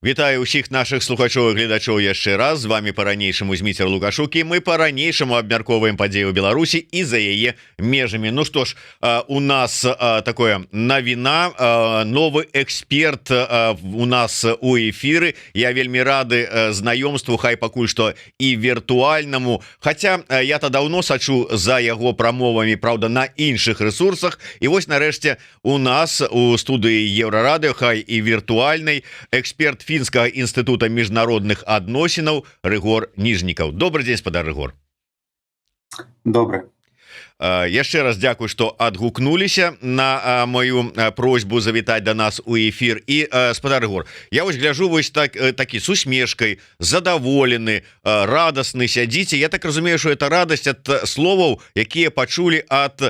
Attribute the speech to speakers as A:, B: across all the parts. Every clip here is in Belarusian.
A: Вітаю ўсіх наших слухачоў і гледачоў яшчэ раз. З вами по-ранейшаму Зміцер Лукашук, і мы по-ранейшаму абмяркоўваем падзеі ў Беларусі і за яе межамі. Ну што ж, у нас такое навіна, новы эксперт у нас у эфіры. Я вельмі рады знаёмству, хай пакуль што і віртуальнаму. Хаця я-то даўно сачу за яго прамовамі, праўда, на іншых ресурсах. І вось нарэшце у нас у студыі Еўрарадыё, хай і віртуальнай, эксперт Фінскага інстытута міжнародных адносінаў Рыгор Ніжнікаў. Добрый дзень, спадар Рыгор.
B: Добрый.
A: Яшчэ раз дзякую, што адгукнуліся на мою просьбу завітаць да нас у эфір. І спадар Рыгор, я вось гляжу, вось такі с усмешкай, задаволены, радасны сядзіце. Я так разумею, што это радасць ад словаў, якія пачулі ад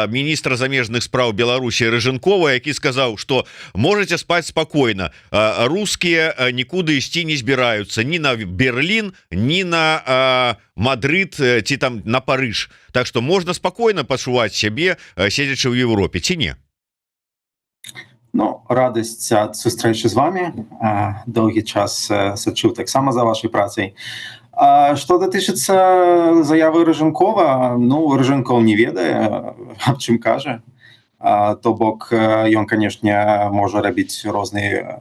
A: міністра замежных спраў Беларусі Рыжэнкова, які сказаў, што можете спаць спакойна. Рускія нікуды ісці не збіраюцца ні на Берлін, ні на Мадрид ці там на Парыж. Так што можна спакойна пачуваць сябе, седзячы ў Еўропе, ці не?
B: Ну, радасць ад сустрэчы з вами. Доўгі час сачыў таксама за вашай працай. Што датычыцца заявы Рыжэнкова, ну, Рыжэнков не ведае, аб чым кажа. То бок, ён, канешне, можа рабіць розныя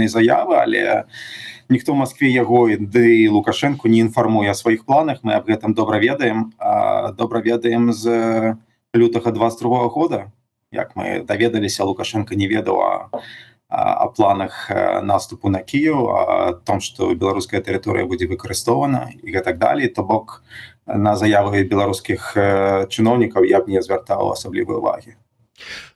B: заявы, але ніхто ў Маскве яго ды Лукашенко не інфармуе о сваіх планах. Мы аб гэтым добра ведаем з лютага 22 года. Як мы даведаліся, Лукашенко не ведаў о планах наступу на Кіеў, о том, што беларуская тэрыторыя будзе выкарыстоўвана і гэтак далей. То бок, на заявы беларускіх чыноўнікаў я б не звяртаў асаблівай увагі.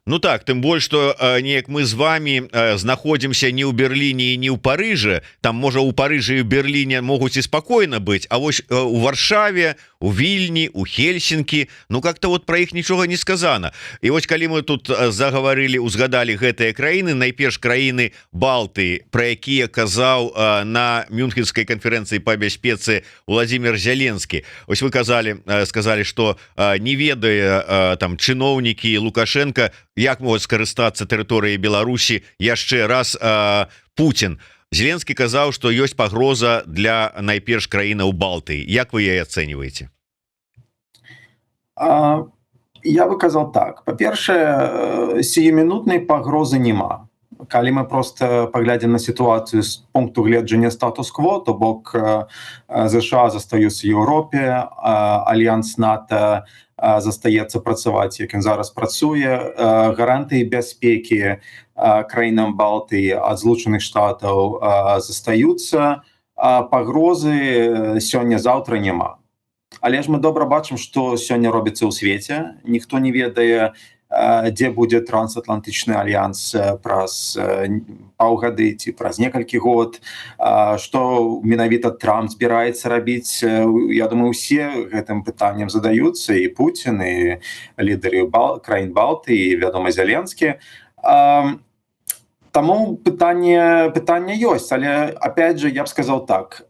A: Ну так, тым больш, што неяк мы з вами знаходзімся не ў Берліне і не ў Парыжы. Там, можа, у Парыжы і ў Берліне могуць і спакойна быць, а вось у Варшаве, у Вільні, у Хельсінкі, ну как-то вот пра іх нічога не сказана. І вось калі мы тут заговорили, узгадали гэтыя краіны, найперш краіны Балтыі, пра якія казаў на Мюнхенскай канферэнцыі па бяспецы Владимир Зеленскі. Вось вы сказалі, што не ведае там чыноўнікі Лукашенко, як могуць скарыстацца тэрыторыі Беларусі яшчэ раз Путін. Зеленскі казаў, што ёсць пагроза для найперш краінаў Балтыі. Як вы яе ацэньваеце?
B: Я бы казаў так. Па-першае, сіюмінутнай пагрозы няма. Калі мы просто паглядзім на сітуацыю з пункту гледжання статус-кво, то бок ЗША застаюцца ў Еўропе, альянс НАТО застаецца працаваць, як ён зараз працуе, гарантыі бяспекі краінам Балтыі ад Злучаных Штатаў застаюцца, пагрозы сёння-заўтра няма. Але ж мы добра бачым, што сёння робіцца ў свеце. Ніхто не ведае, дзе будзе трансатлантычны альянс праз паўгады ці праз некалькі год, што менавіта Трамп збіраецца рабіць. Я думаю, усе гэтым пытаннем задаюцца, і Путін, і лідары краін Балтыі, і, вядома, Зеленскі. Таму пытанне ёсць, але, опять же, я б сказаў так.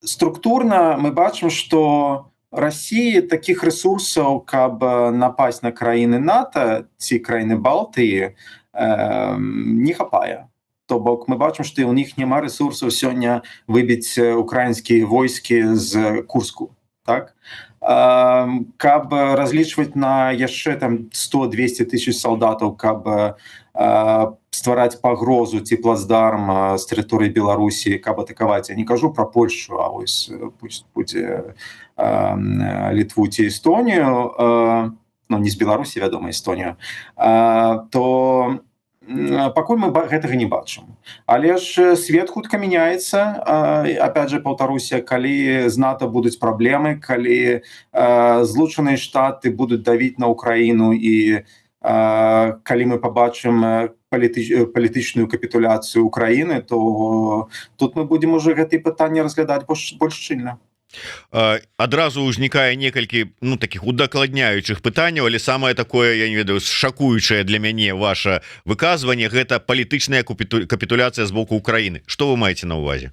B: Структурна мы бачым, што России таких ресурсаў, каб напасть на краіны НАТО ці краіны Балтыі, не хапае. То бок мы бачым, што ў них няма ресурсаў сёння выбіць украінскія войскі з Курску. Так? Каб разлічваць на яшчэ там 100-200 тысяч салдатаў, каб ствараць пагрозу ці плацдарм з тэрыторыі Беларусі, каб атакаваць. Я не кажу пра Польшу, а вось пусть будзе Літву ці Эстонію, ну не з Беларусі, вядома, Эстонію, то пакуль мы гэтага не бачым. Але ж свет хутка мяняецца. Опять же, паўтаруся, калі з НАТО будуць праблемы, калі Злучаныя Штаты будуць давіць на Украіну, і калі мы пабачым палітычную капітуляцыю Украіны, то тут мы будзем уже гэтыя пытанні разглядаць больш шчыльна.
A: Адразу ўзнікае некалькі таких удакладняючых пытанняў, але самае такое, я не ведаю, шакуючае для мяне ваше выказванне, гэта палітычная капітуляцыя з боку Украіны. Што вы маеце на ўвазе?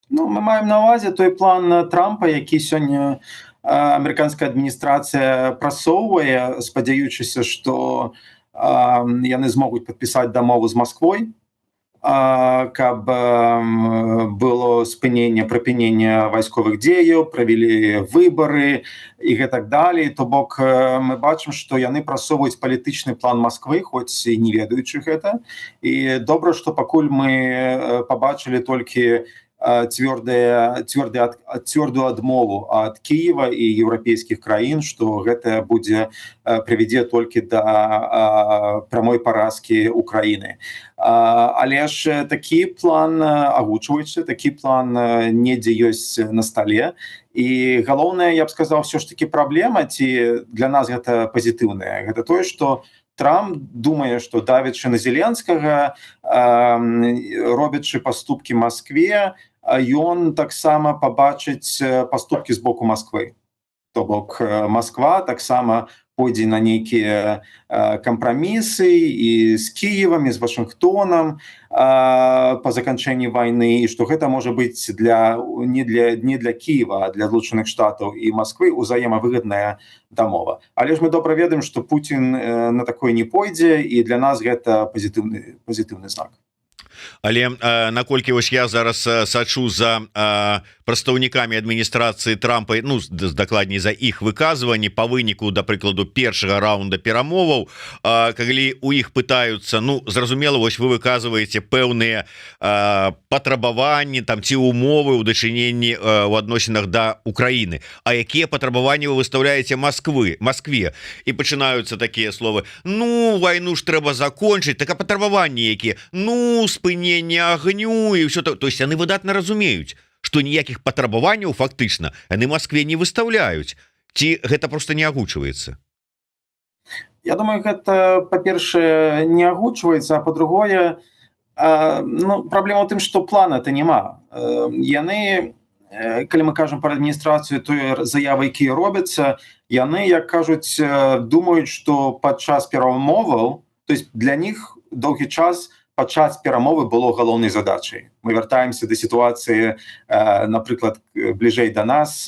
B: Ну, мы маем на ўвазе той план Трампа, які сёння амерыканская адміністрацыя прасоўвае, спадзяючыся, што яны змогуць падпісаць дамову з Масквой. каб было спыненне прыпынення вайсковых дзеяў, правялі выбары і гэтак далей. То бок мы бачым, што яны прасоўваюць палітычны план Масквы, хоць і не ведаючы гэта. І добра, што пакуль мы пабачылі толькі цвёрдую адмову ад Кіева і еўрапейскіх краін, што гэта будзе прывядзе толькі да прамой паразкі Украіны. Але ж такі план агучваецца, такі план недзе ёсць на стале. І галоўнае, я б сказаў, все ж таки праблема, ці для нас гэта пазітыўная, гэта тое, што Трамп думае, што давячы на Зеленскага, робячы паступкі Маскве, ён таксама пабачыць паступкі з боку Масквы. То бок Масква таксама пойдзе на нейкія кампрамісы і з Кіевам, і з Вашынгтонам па заканчэнні вайны, і што гэта можа быць не для Кіева, а для Злучаных Штатаў і Масквы ўзаемавыгадная дамова. Але ж мы добра ведаем, што Пуцін на такое не пойдзе, і для нас гэта пазітыўны знак.
A: Але наколькі вось я зараз сачу за прадстаўнікамі адміністрацыі Трампа, ну дакладней за іх выказванні па выніку, да прыкладу, першага раунда перамоваў, калі у іх пытаюцца, ну зразумела, вось вы выказваеце пэўныя патрабаванні там ці умовы ў дачыненні ў адносінах да Украіны, а якія патрабаванні вы выстаўляеце Маскве, і пачынаюцца такія словы: ну вайну ж трэба закончыць, так а патрабаванні якія, ну спыненне агню і ўсё. То есть яны выдатна разумеюць, што ніякіх патрабаванняў фактычна яны Маскве не выстаўляюць. Ці гэта просто не агучваецца?
B: Я думаю, гэта, па-першае, не агучваецца, а па-другое, ну, праблема ў тым, што плана-то няма. Яны, калі мы кажам пра адміністрацыю, тое заявы, якія робяцца, яны, як кажуць, думаюць, што падчас перамоваў, то есть для них доўгі час падчас перамовы было галоўнай задачай. Мы вяртаемся да сітуацыі, напрыклад, бліжэй да нас,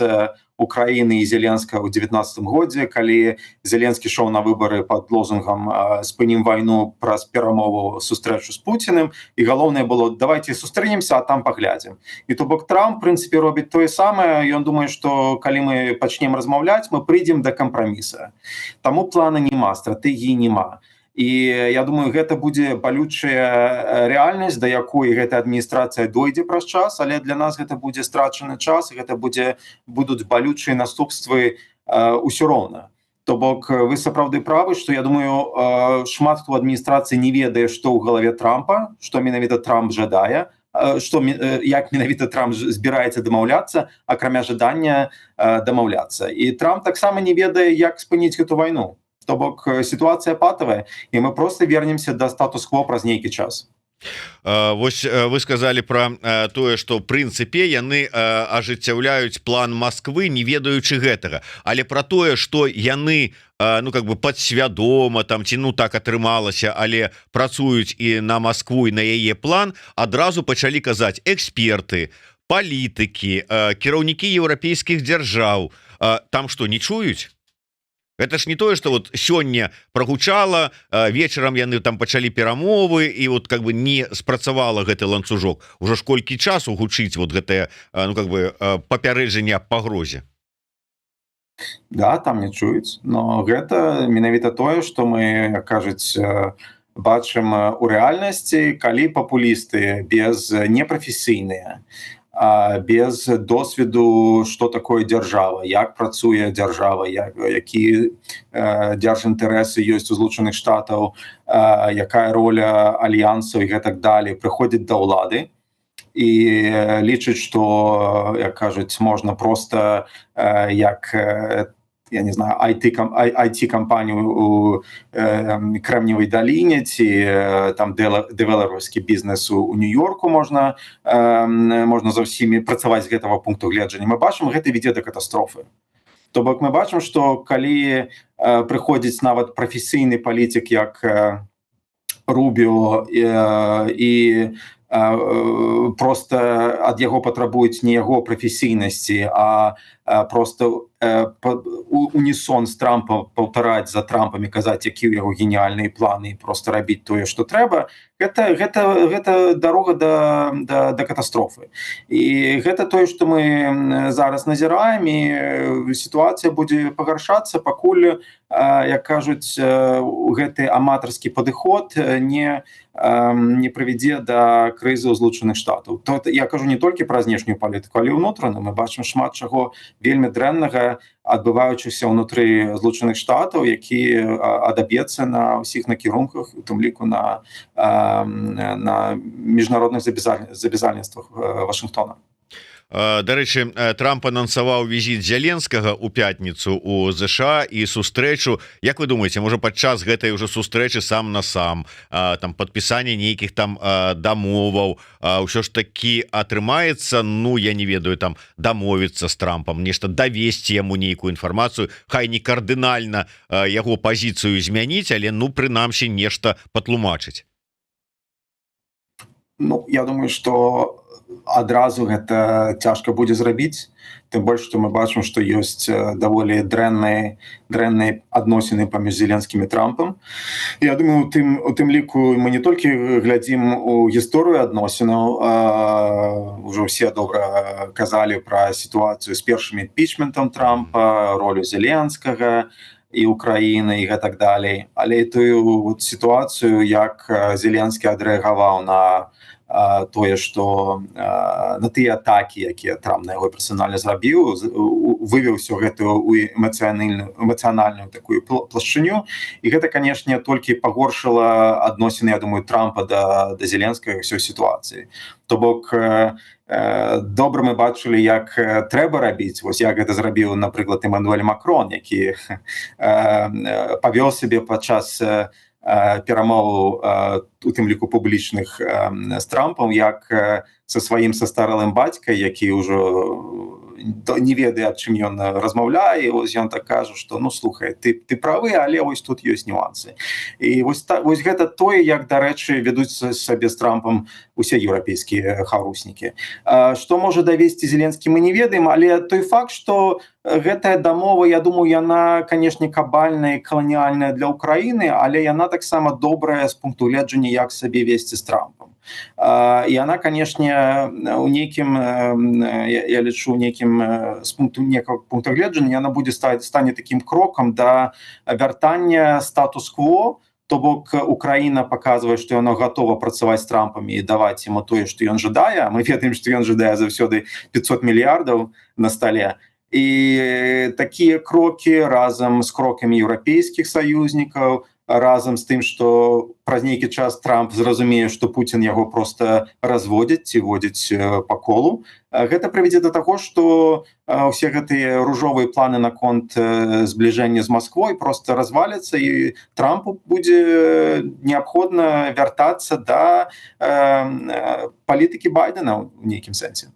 B: Украіны і Зеленскага ў 19 годзе, калі Зеленскі шоў на выбары пад лозунгам «Спынім вайну праз перамову сустрэчу з Пуціним», і галоўнае было «давайте сустрэнемся, а там паглядзім». І то бок Трамп, в прынцыпе, робіць тое самае, ён думае, што калі мы пачнем размаўляць, мы прыйдзем да кампраміса. Таму плана няма, стратэгіі няма. І я думаю, гэта будзе балючая рэальнасць, да якой гэта адміністрацыя дойдзе праз час, але для нас гэта будзе страчаны час, і гэта будуць балючыя наступствы ўсё роўна. То бок вы сапраўды правы, што я думаю, шмат хто ў адміністрацыі не ведае, што ў галаве Трампа, што менавіта Трамп жадае, як менавіта Трамп збіраецца дамаўляцца, акрамя жадання дамаўляцца. І Трамп таксама не ведае, як спыніць гэту вайну. То бок сітуацыя патавая, і мы просто вернемся да статус-кво праз нейкі час.
A: Вось вы сказали про тое, што в прынцыпе яны ажыццяўляюць план Масквы, не ведаючы гэтага, але про тое, што яны ну как бы падсвядома там ці ну так атрымалася, але працуюць і на Маскву, і на яе план, адразу пачалі казаць эксперты, палітыкі, кіраўнікі еўрапейскіх дзяржаў. Там што, не чуюць? Это ж не тое, что вот сёння прогучала, вечарам яны там пачалі перамовы, і вот как бы не спрацавала гэты ланцужок. Ужо ж колькі часу гучыць вот гэтае, ну как бы папярэджанне аб пагрозе.
B: Да, там не чуюць, но гэта менавіта тое, што мы, як кажуць, бачым у рэальнасці, калі папулісты непрафесійныя, без досведу, што такое дзяржава, як працуе дзяржава, які дзяржінтарэсы ёсць у Злучаных Штатаў, якая роля альянсаў і гэтак далей, прыходзяць да ўлады і лічаць, што, як кажуць, можна проста як я не знаю, IT-кампанію у Кремніевай даліне ці там дэвелаперскі бізнес у Нью-Йорку можна за ўсімі працаваць з гэтага пункту гледжання. Мы бачым, гэта вядзе да катастрофы. То бок мы бачым, што калі прыходзіць нават прафесійны палітык як Рубіо і просто ад яго патрабуюць не яго прафесійнасці, а просто унісон з Трампа паўтараць за Трампам і казаць, які ў яго геніяльныя планы і проста рабіць тое, што трэба, гэта дарога да катастрофы. І гэта тое, што мы зараз назіраем, і сітуацыя будзе пагаршацца, пакуль, як кажуць, гэты аматарскі падыход не прывядзе да крызы ў Злучаных Штатаў. Я кажу не толькі пра знешнюю палітыку, але і ўнутраную. Мы бачым шмат чаго вельмі дрэннага адбываючыся ўнутры Злучаных Штатаў, які адаб'ецца на ўсіх накірунках, у тым ліку на міжнародных забязальніцтвах Вашынгтона.
A: Дарэчы, Трамп анансаваў візіт Зеленскага ў пятніцу у ЗША і сустрэчу. Як вы думаеце, можа падчас гэтай ўжо сустрэчы сам на сам, там падпісанне нейкіх там дамоваў, ўсё ж такі атрымаецца, ну я не ведаю, там дамовіцца з Трампам, нешта давесці яму нейкую інфармацыю, хай не кардынальна яго пазіцыю змяніць, але ну прынамсі нешта патлумачыць.
B: Ну, я думаю, што адразу гэта цяжка будзе зрабіць, тым больш, што мы бачым, што ёсць даволі дрэнныя адносіны паміж Зеленскім і Трампам. Я думаю, у тым ліку мы не толькі глядзім у гісторыю адносінаў, ужо ўсе добра казалі пра сітуацыю з першым імпічментам Трампа, ролю Зеленскага і Украіны і гэтак далей, але і тую сітуацыю, як Зеленскі адрэагаваў на тое, што на тыя атакі, якія Трамп на яго персанальна зрабіў, вывеў усё гэта ў эмацыянальную такую плашчыню, і гэта, канешне, толькі пагоршыла адносіны, я думаю, Трампа да Зеленскага ўсёй сітуацыі. То бок, добра мы бачылі, як трэба рабіць, вось як гэта зрабіў, напрыклад, Эмануэль Макрон, які павёў сябе падчас перамоваў, у тым ліку публічных, з Трампам, як са сваім састарэлым бацькай, які ўжо не ведае, аб чым ён размаўляе, і вось ён так кажа, што ну слухай, ты правы, але вось тут ёсць нюансы. І вось гэта тое, як, дарэчы, вядуць сабе з Трампам усе еўрапейскія хаўруснікі. Што можа давесці Зеленскі, мы не ведаем, але той факт, што гэтая дамова, я думаю, яна, канешне, кабальная і каланіальная для Украіны, але яна таксама добрая з пункту гледжання, як сабе весці з Трампам. І яна, канешне, у нейкім, я лічу, з некага пункта гледжання, яна будзе стане такім крокам да вяртання статус-кво, то бок Украіна паказвае, што яна гатова працаваць з Трампам і даваць яму тое, што ён жадае. Мы ведаем, што ён жадае заўсёды 500 мільярдаў на стале. І такія крокі разам з крокамі еўрапейскіх саюзнікаў, разам з тым, што праз нейкі час Трамп зразумее, што Пуцін яго проста разводзіць ці водзіць па колу, гэта прывядзе да таго, што ўсе гэтыя ружовыя планы наконт збліжэння з Масквой проста разваляцца, і Трампу будзе неабходна вяртацца да палітыкі Байдена ў нейкім сэнсе.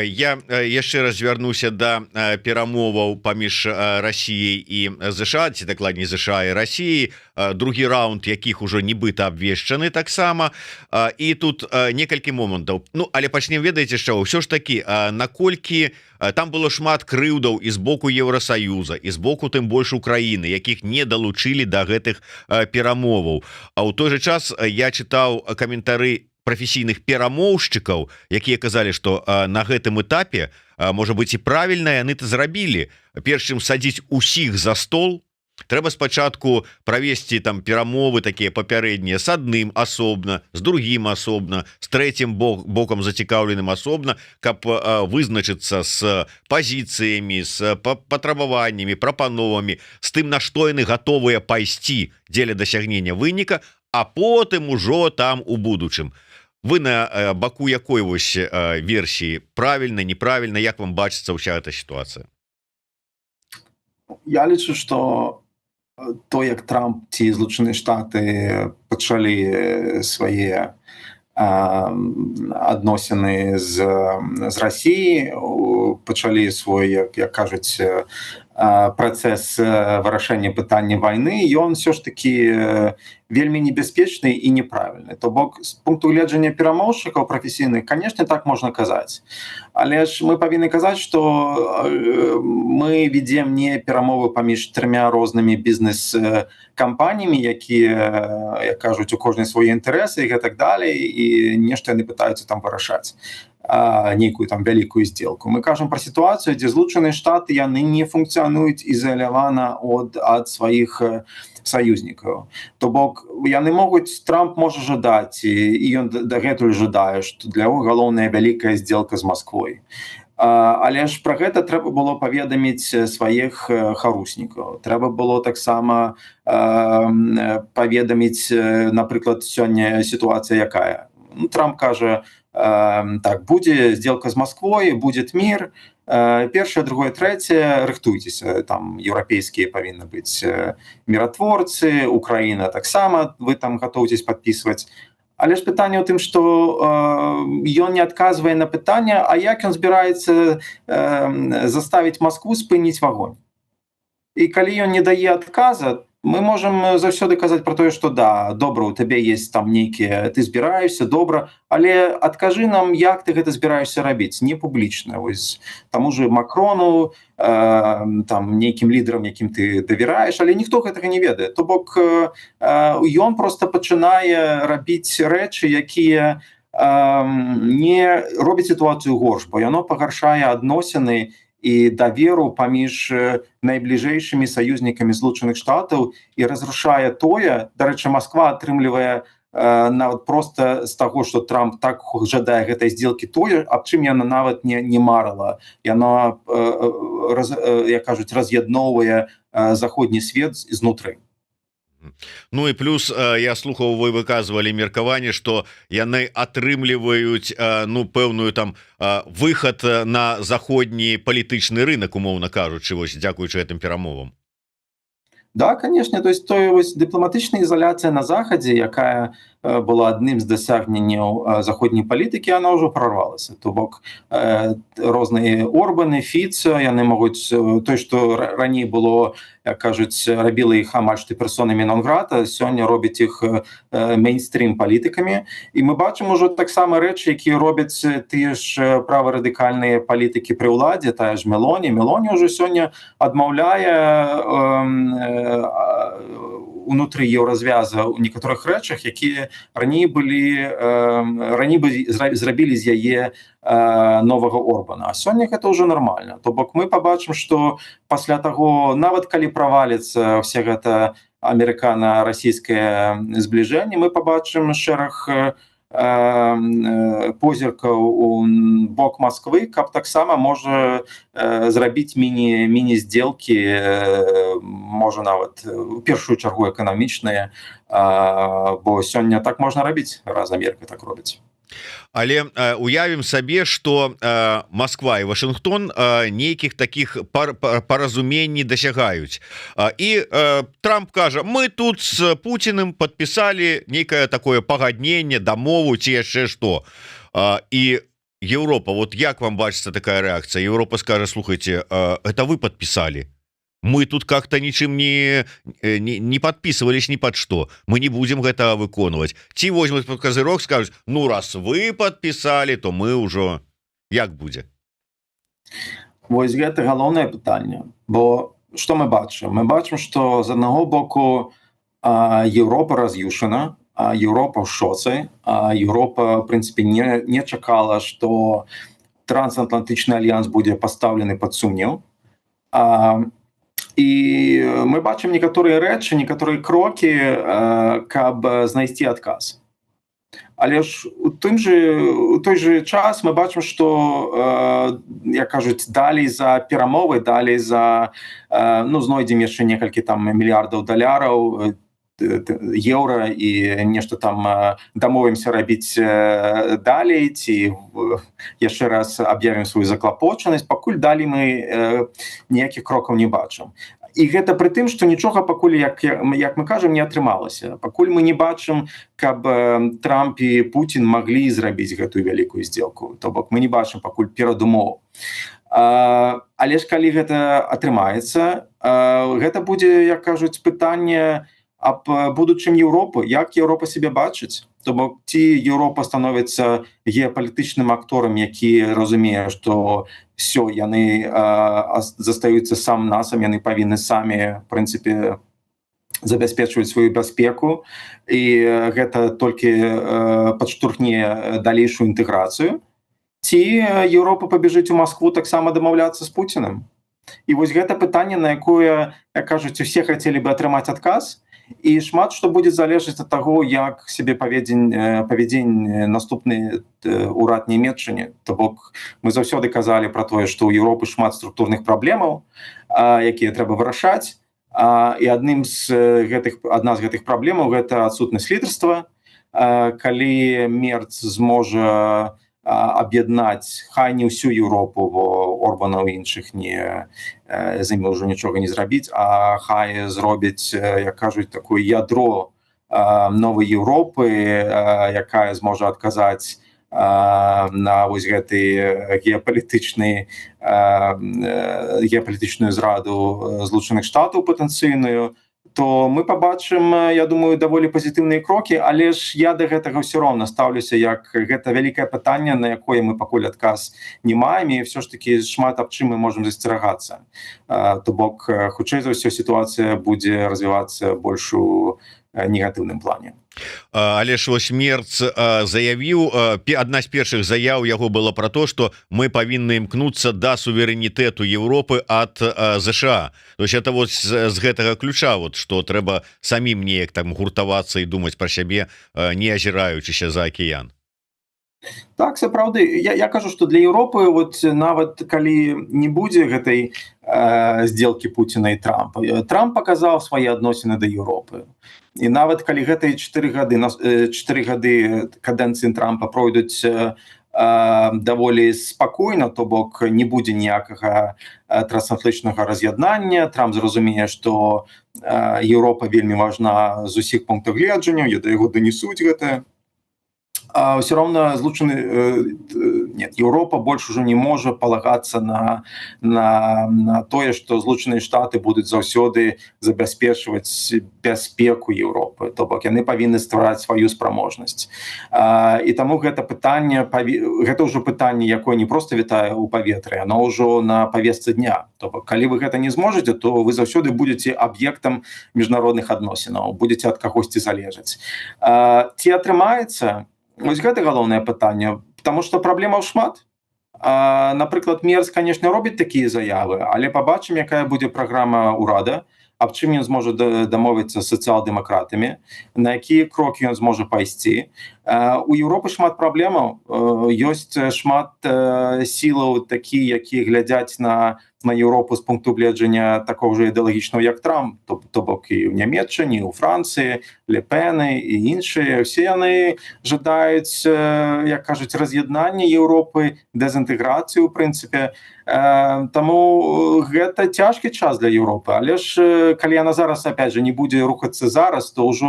A: Я яшчэ раз звярнуся да перамоваў паміж Расіяй і ЗША, ці дакладней ЗША і Расіяй, другі раунд якіх ужо нібыта абвешчаны таксама, і тут некалькі момантаў. Ну але пачнем, ведаеце, з чаго? Ўсё ж такі, наколькі там было шмат крыўдаў і з боку Еўрасаюза, і з боку тым больш Украіны, якіх не далучылі да гэтых перамоваў. А ў той жа час я чытаў каментары прафесійных перамоўшчыкаў, якія казалі, што на гэтым этапе, можа быць, і правільна яны это зрабілі. Перш чым садзіць усіх за стол, трэба спачатку правесці там перамовы такія папярэднія з адным асобна, з другім асобна, з трэцім бокам зацікаўленым асобна, каб вызначыцца з пазіцыямі, з патрабаваннямі, прапановамі, з тым, на што яны гатовыя пайсці дзеля дасягнення выніка, а потым ужо там у будучым. Вы на баку якой вось версіі? Правільна, неправільна? Як вам бачыцца ўся эта сітуацыя?
B: Я лічу, што то, як Трамп ці Злучаныя Штаты пачалі свае адносіны з Расіяй, пачалі свой, як кажуць, працэс вырашэння пытання вайны, ён все ж таки вельмі небяспечны і неправільны. То бок з пункту гледжання перамоўшчыкаў прафесійных, канешне, так можна казаць. Але ж мы павінны казаць, што мы ведзем не перамовы паміж трыма рознымі бізнес-кампаніямі, якія, як кажуць, у кожнай свае інтарэсы і гэтак далей, і нешта яны пытаюцца там вырашаць нейкую там вялікую сделку. Мы кажам пра сітуацыю, дзе Злучаныя Штаты яны не функцыянуюць ізалявана ад сваіх саюзнікаў. То бок яны могуць, Трамп можа жадаць, і ён дагэтуль жадае, што для яго галоўная вялікая сделка з Масквой. Але ж пра гэта трэба было паведаміць сваіх харуснікаў. Трэба было таксама паведаміць, напрыклад, сёння сітуацыя якая. Трамп кажа, так, будзе сделка з Масквой, будет мир, першае, другое, трэцяе, рыхтуйцеся, там еўрапейскія павінны быць міратворцы, Украіна таксама, вы там гатоўцесь падпісваць. Але ж пытанне ў тым, што ён не адказвае на пытанне, а як ён збіраецца заставіць Маскву спыніць вагонь. І калі ён не дае адказа, мы можам заўсёды казаць пра тое, што да, добра, у табе есть там нейкія, ты збіраешся, добра, але адкажы нам, як ты гэта збіраешся рабіць, не публічна. Вось таму же Макрону, там нейкім лідарам, якім ты давяраеш, але ніхто гэтага не ведае. То бок ён проста пачынае рабіць рэчы, якія не робяць сітуацыю горш, бо яно пагаршае адносіны і даверу паміж найбліжэйшымі саюзнікамі Злучаных Штатаў і разрушае тое, дарэчы, Масква атрымлівае нават проста з таго, што Трамп так жадае гэтай здзелкі, тое, аб чым яна нават не марыла. Яно, як кажуць, раз'ядноўвае заходні свет знутры.
A: Ну і плюс я слухаў, вы выказвалі меркаванне, што яны атрымліваюць ну пэўную там выхад на заходні палітычны рынок, умоўна кажучы, вось дзякуючы гэтым перамовам.
B: Да, конечно, то есть дыпламатычная ізаляцыя на захадзе, якая была адным з дасягненняў заходняй палітыкі, она ўжо прорвалася. То бок розныя Орбаны, Фіц, яны могуць той, што раней было, як кажуць, рабіла іх амаль што персонамі нон-грата, сёння робіць іх мейнстрім палітыкамі. І мы бачым ужо таксама рэчы, якія робяць тыя ж праварадыкальныя палітыкі пры ўладзе, тая ж Мелоні. Мелоні ўжо сёння адмаўляе унутры еўразвяза ў некаторых рэчах, якія раней бы зрабілі з яе новага Орбана. А сёння гэта ўжо нармальна. То бок мы пабачым, што пасля таго, нават калі праваліцца ўсе гэта амерыкана-расійскае збліжэнне, мы пабачым шэраг позіркаў у бок Масквы, каб таксама можа зрабіць міні-здзелкі, можа нават у першую чаргу эканамічныя, бо сёння так можна рабіць, раз Амерыка так робіць.
A: Але уявім сабе, што Москва і Вашингтон нейкіх таких паразуменні дасягаюць. І Трамп кажа, мы тут з Путіным падпісалі нейкае такое пагадненне, дамову ці яшчэ што. І Еўропа, вот як вам бачыцца такая рэакцыя? Еўропа скажа, слухайте, это вы падпісалі. Мы тут как-то нічым не подписывались ни под что. Мы не будем гэта выконваць. Ці возьмуць под козырок, скажуць, ну раз вы подписали, то мы ўжо як будзе?
B: Вось гэта галоўнае пытанне. Бо што мы бачым? Мы бачым, што з аднаго боку Еўропа раз'юшана, Еўропа ў шоцы, Еўропа, в прынцыпе, не чакала, што трансатлантычны альянс будзе пастаўлены пад сумнеў. І мы бачым некаторыя рэчы, некаторыя крокі, каб знайсці адказ. Але ж у той же час мы бачым, што, як кажуць, далей за перамовы, далей за, ну, знойдзем яшчэ некалькі там мільярдаў даляраў, еўра і нешта там дамовімся рабіць далей, ці яшчэ раз аб'явім сваю заклапочанасць, пакуль далей мы ніякіх крокаў не бачым. І гэта пры тым, што нічога пакуль, як мы кажам, не атрымалася. Пакуль мы не бачым, каб Трамп і Путін маглі зрабіць гэтую вялікую здзелку. То бок мы не бачым пакуль перадумоў. Але ж калі гэта атрымаецца, гэта будзе, як кажуць, пытанне аб будучым Еўропы, як Еўропа себе бачыць. То бок ці Еўропа становіцца геапалітычным акторам, які разумее, што все, яны застаюцца сам насам, яны павінны самі, в прынцыпе, забяспечваць сваю бяспеку, і гэта толькі падштурхне далейшую інтэграцыю. Ці Еўропа пабежыць у Маскву таксама дамаўляцца з Пуцінам. І вось гэта пытанне, на якое, як кажуць, усе хацелі бы атрымаць адказ, і шмат што будзе залежаць ад таго, як сябе павядзень наступны ўрад Нямецчыны. То бок мы заўсёды казалі пра тое, што ў Еўропы шмат структурных праблемаў, якія трэба вырашаць, і адна з гэтых праблемаў гэта адсутнасць лідарства. Калі Мерц зможа аб'яднаць хай не ўсю Еўропу, бо Орбана ў іншых з імі ўжо нічога не зрабіць, а хай зробіць, як кажуць, такое ядро новай Еўропы, якая зможа адказаць на вось гэты геапалітычную зраду Злучаных Штатаў патэнцыйную, то мы побачым, я думаю, даволі пазітыўныя крокі, але ж я да гэтага ўсё роўна стаўлюся як гэта вялікае пытанне, на якое мы пакуль адказ не маем, і ўсё ж такі шмат аб чым мы можам засцерагацца. То бок, хутчэй за ўсё, сітуацыя будзе развівацца больш у негатыўным плане.
A: Але ж вось Мерц заявіў, адна з першых заяў яго была пра то, што мы павінны імкнуцца да суверэнітэту Еўропы ад ЗША. То есть это вот з гэтага ключа, вот, што трэба самім неяк там гуртавацца і думаць пра сябе, не азіраючыся за акіян.
B: Так, сапраўды, я кажу, што для Еўропы вот нават калі не будзе гэтай сделкі Пуціна і Трампа, Трамп паказаў свае адносіны да Еўропы. І нават калі гэтыя 4 гады кадэнцыі Трампа пройдуць даволі спакойна, то бок не будзе ніякага трансатлантычнага раз'яднання, Трамп зразумее, што Еўропа вельмі важна з усіх пунктаў гледжання, да яго данесуць гэтае. Все равно Еўропа больш ужо не можа палагацца на тое, што Злучаныя Штаты будуць заўсёды забяспечваць бяспеку Еўропы, то бок яны павінны ствараць сваю справможнасць. І таму гэта пытанне, гэта ўжо пытанне, якое не проста вітае ў паветры, оно ўжо на павестцы дня. То бок калі вы гэта не зможаце, то вы заўсёды будзеце аб'ектам міжнародных адносінаў, будзеце ад кагосьці залежаць. Ці атрымаецца? Вось гэта галоўнае пытанне, потому што праблемаў шмат. Напрыклад, Мерц, конечно, робіць такія заявы, але пабачым, якая будзе праграма ўрада, аб чым ён зможа дамовіцца з сацыял-дэмакратамі, на якія крокі ён зможа пайсці. У Еўропы шмат праблемаў, ёсць шмат сілаў такія, якія глядзяць на Еўропу з пункту гледжання такого ж ідэалагічного, як Трамп, то бок і ў Нямецчыне, у Францыі, Ле Пены і іншыя, все яны жадаюць, як кажуць, раз'яднання Еўропы, дэзінтэграцыю, у прынцыпе. Таму гэта цяжкі час для Еўропы, але ж калі яна зараз, опять же, не будзе рухацца зараз, то ўжо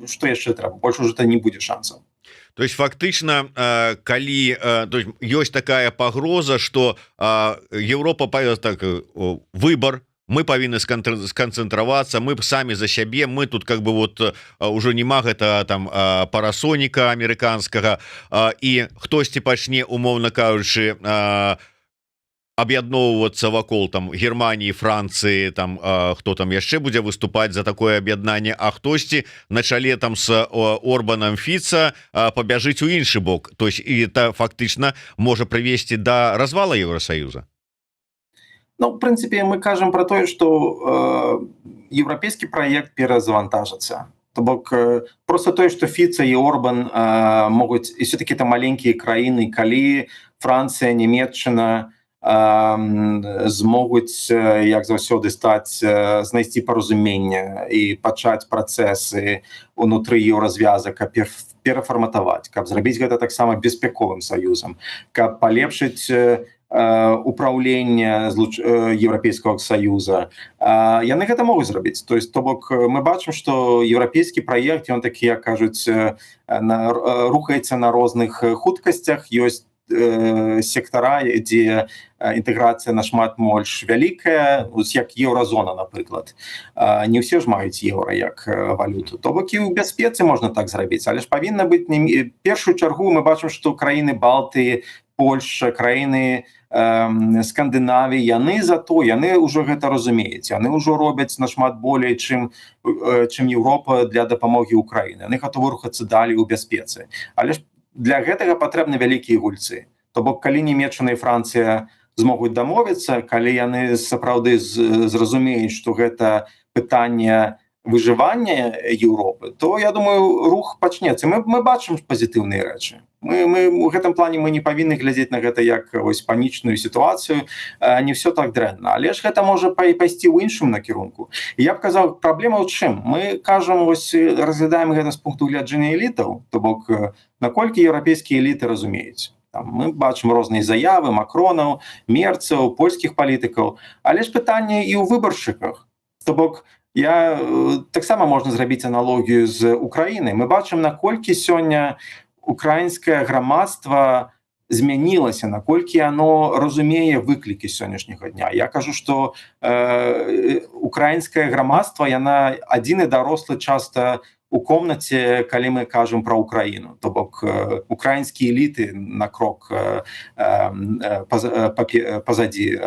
B: што яшчэ трэба? Больш ужо не будзе шансаў.
A: То есть фактычна, калі ёсць такая пагроза, што Еўропа так, выбор, мы павінны сканцэнтравацца, мы самі за сябе, мы тут как бы вот ўжо нема гэта там парасоніка амерыканскага, і хтосьці пачне, умоўна кажучы, аб'ядноўвацца вакол там Германії, Францыі, там хто там яшчэ будзе выступаць за такое аб'яднанне, а хтосьці на чале там с Орбанам, Фіца пабяжыць у іншы бок. То есть і это фактычна можа прывесці да развала Еўросаюза.
B: Ну, в прынцыпе, мы кажам пра тое, што еўрапейскі праект перазвантажыцца. То бок просто тое, што Фіца і Орбан могуць, і все-таки это маленькія краіны, калі Францыя, Нямецчына змогуць, як заўсёды, знайсці паразумення і пачаць працэсы унутры еўразвяза, каб перафарматаваць, каб зрабіць гэта таксама беспековым саюзам, каб палепшыць управлення Еўрапейскага саюза. Яны гэта могуць зрабіць. То бок мы бачым, што еўрапейскі праект, ён такі, як кажуць, рухаецца на розных хуткасцях, ёсць сектара, дзе інтэграцыя нашмат больш вялікая, як еўразона, напрыклад. Не ўсе ж маюць еўра як валюту. То бок і ў бяспецы можна так зрабіць, але ж павінна быць першую чаргу мы бачым, што краіны Балтыі, Польша, краіны Скандынавіі, яны ўжо гэта разумеюць. Яны ўжо робяць нашмат болей, чым Еўропа для дапамогі Украіне. Яны гатовы рухацца далей у бяспецы. Але ж для гэтага патрэбны вялікія гульцы. То бок калі Нямецчына і Францыя змогуць дамовіцца, калі яны сапраўды зразумеюць, што гэта пытанне выжывання Еўропы, то, я думаю, рух пачнецца. Мы бачым пазітыўныя рэчы. Мы у гэтым плане мы не павінны глядзець на гэта як панічную сітуацыю, не все так дрэнна. Але ж гэта можа пайсці ў іншым накірунку. І я б казаў, праблема ў чым? Мы кажам, разглядаем гэта з пункту гледжання элітаў, то бок наколькі еўрапейскія эліты разумеюць. Мы бачым розныя заявы Макронаў, Мерцаў, польскіх палітыкаў, але ж пытанне і ў выбаршчыках. То бок таксама можна зрабіць аналогію з Украінай. Мы бачым, наколькі сёння украінскае грамадства змянілася, наколькі яно разумее выклікі сённяшняга дня. Я кажу, што украінскае грамадства, яна адзіны дарослы часта у комнаце, калі мы кажам пра Украіну. То бок украінскія эліты на крок пазадзі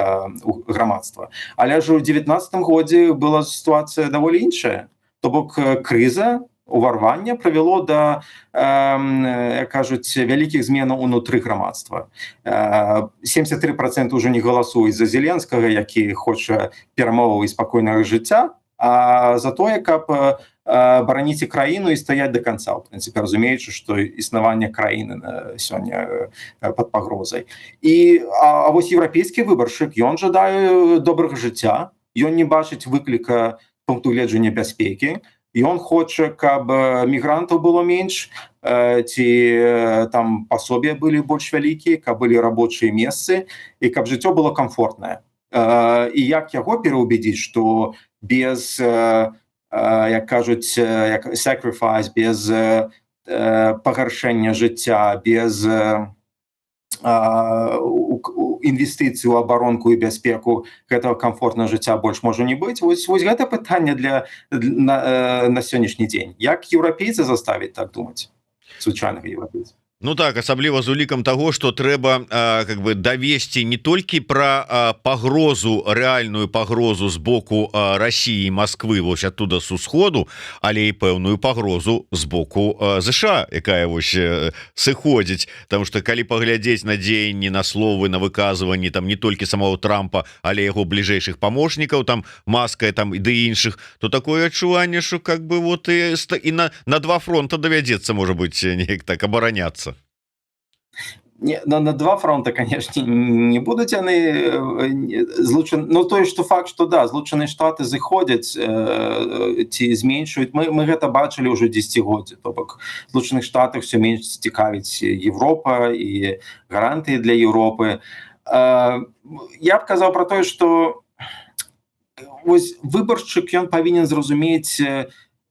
B: грамадства. Але ж у 19 годзе была сітуацыя даволі іншая. То бок крыза, уварвання прывяло да, як кажуць, вялікіх зменаў унутры грамадства. 73% ўжо не галасуюць за Зеленскага, які хоча перамоваў і спакойнага жыцця, а за тое, каб бараніць краіну і стаяць до конца, в прынцыпе, разумеючы, што існаванне краіны сёння пад пагрозай. А вось еўрапейскі выбаршчык, ён жадае добрага жыцця, ён не бачыць выкліка з пункту гледжання бяспекі, ён хоча, каб мігрантаў было менш, ці там пасобі былі больш вялікія, каб былі рабочыя месцы, і каб жыццё было комфортнае. І як яго пераўбедзіць, што без, як кажуць, sacrifice, без пагаршэння жыцця, без інвестыцый у абаронку і бяспеку гэтага комфортнага жыцця больш можа не быць. Вось гэта пытанне на сённяшні дзень. Як еўрапейцы заставіць так думаць? Звычайнага еўрапейца.
A: Ну так, асабліва з улікам того, што трэба как бы давесці не толькі пра пагрозу, рэальную пагрозу з боку России і Москвы вось оттуда с усходу, але і пэўную пагрозу з боку ЗША, якая вось сыходзіць, потому что калі паглядзець на дзеянні, на словы, на выказванні там не толькі самого Трампа, але яго бліжэйшых памочнікаў, там Маска там і ды іншых, то такое адчуванне, що как бы вот і на два фронта давядзецца, можа быть, неяк так абараняцца.
B: На два фронта, конечно, не будуць яны злучаны, но тое, што факт, што да, Злучаныя Штаты зыходзяць ці зменшваюць, мы гэта бачылі ўжо 10-годдзе, то бок Злучаных Штатах все менш цікавіць Европа і гарантыі для Европы. Я б казаў пра тое, што вось выбаршчык, ён павінен зразумець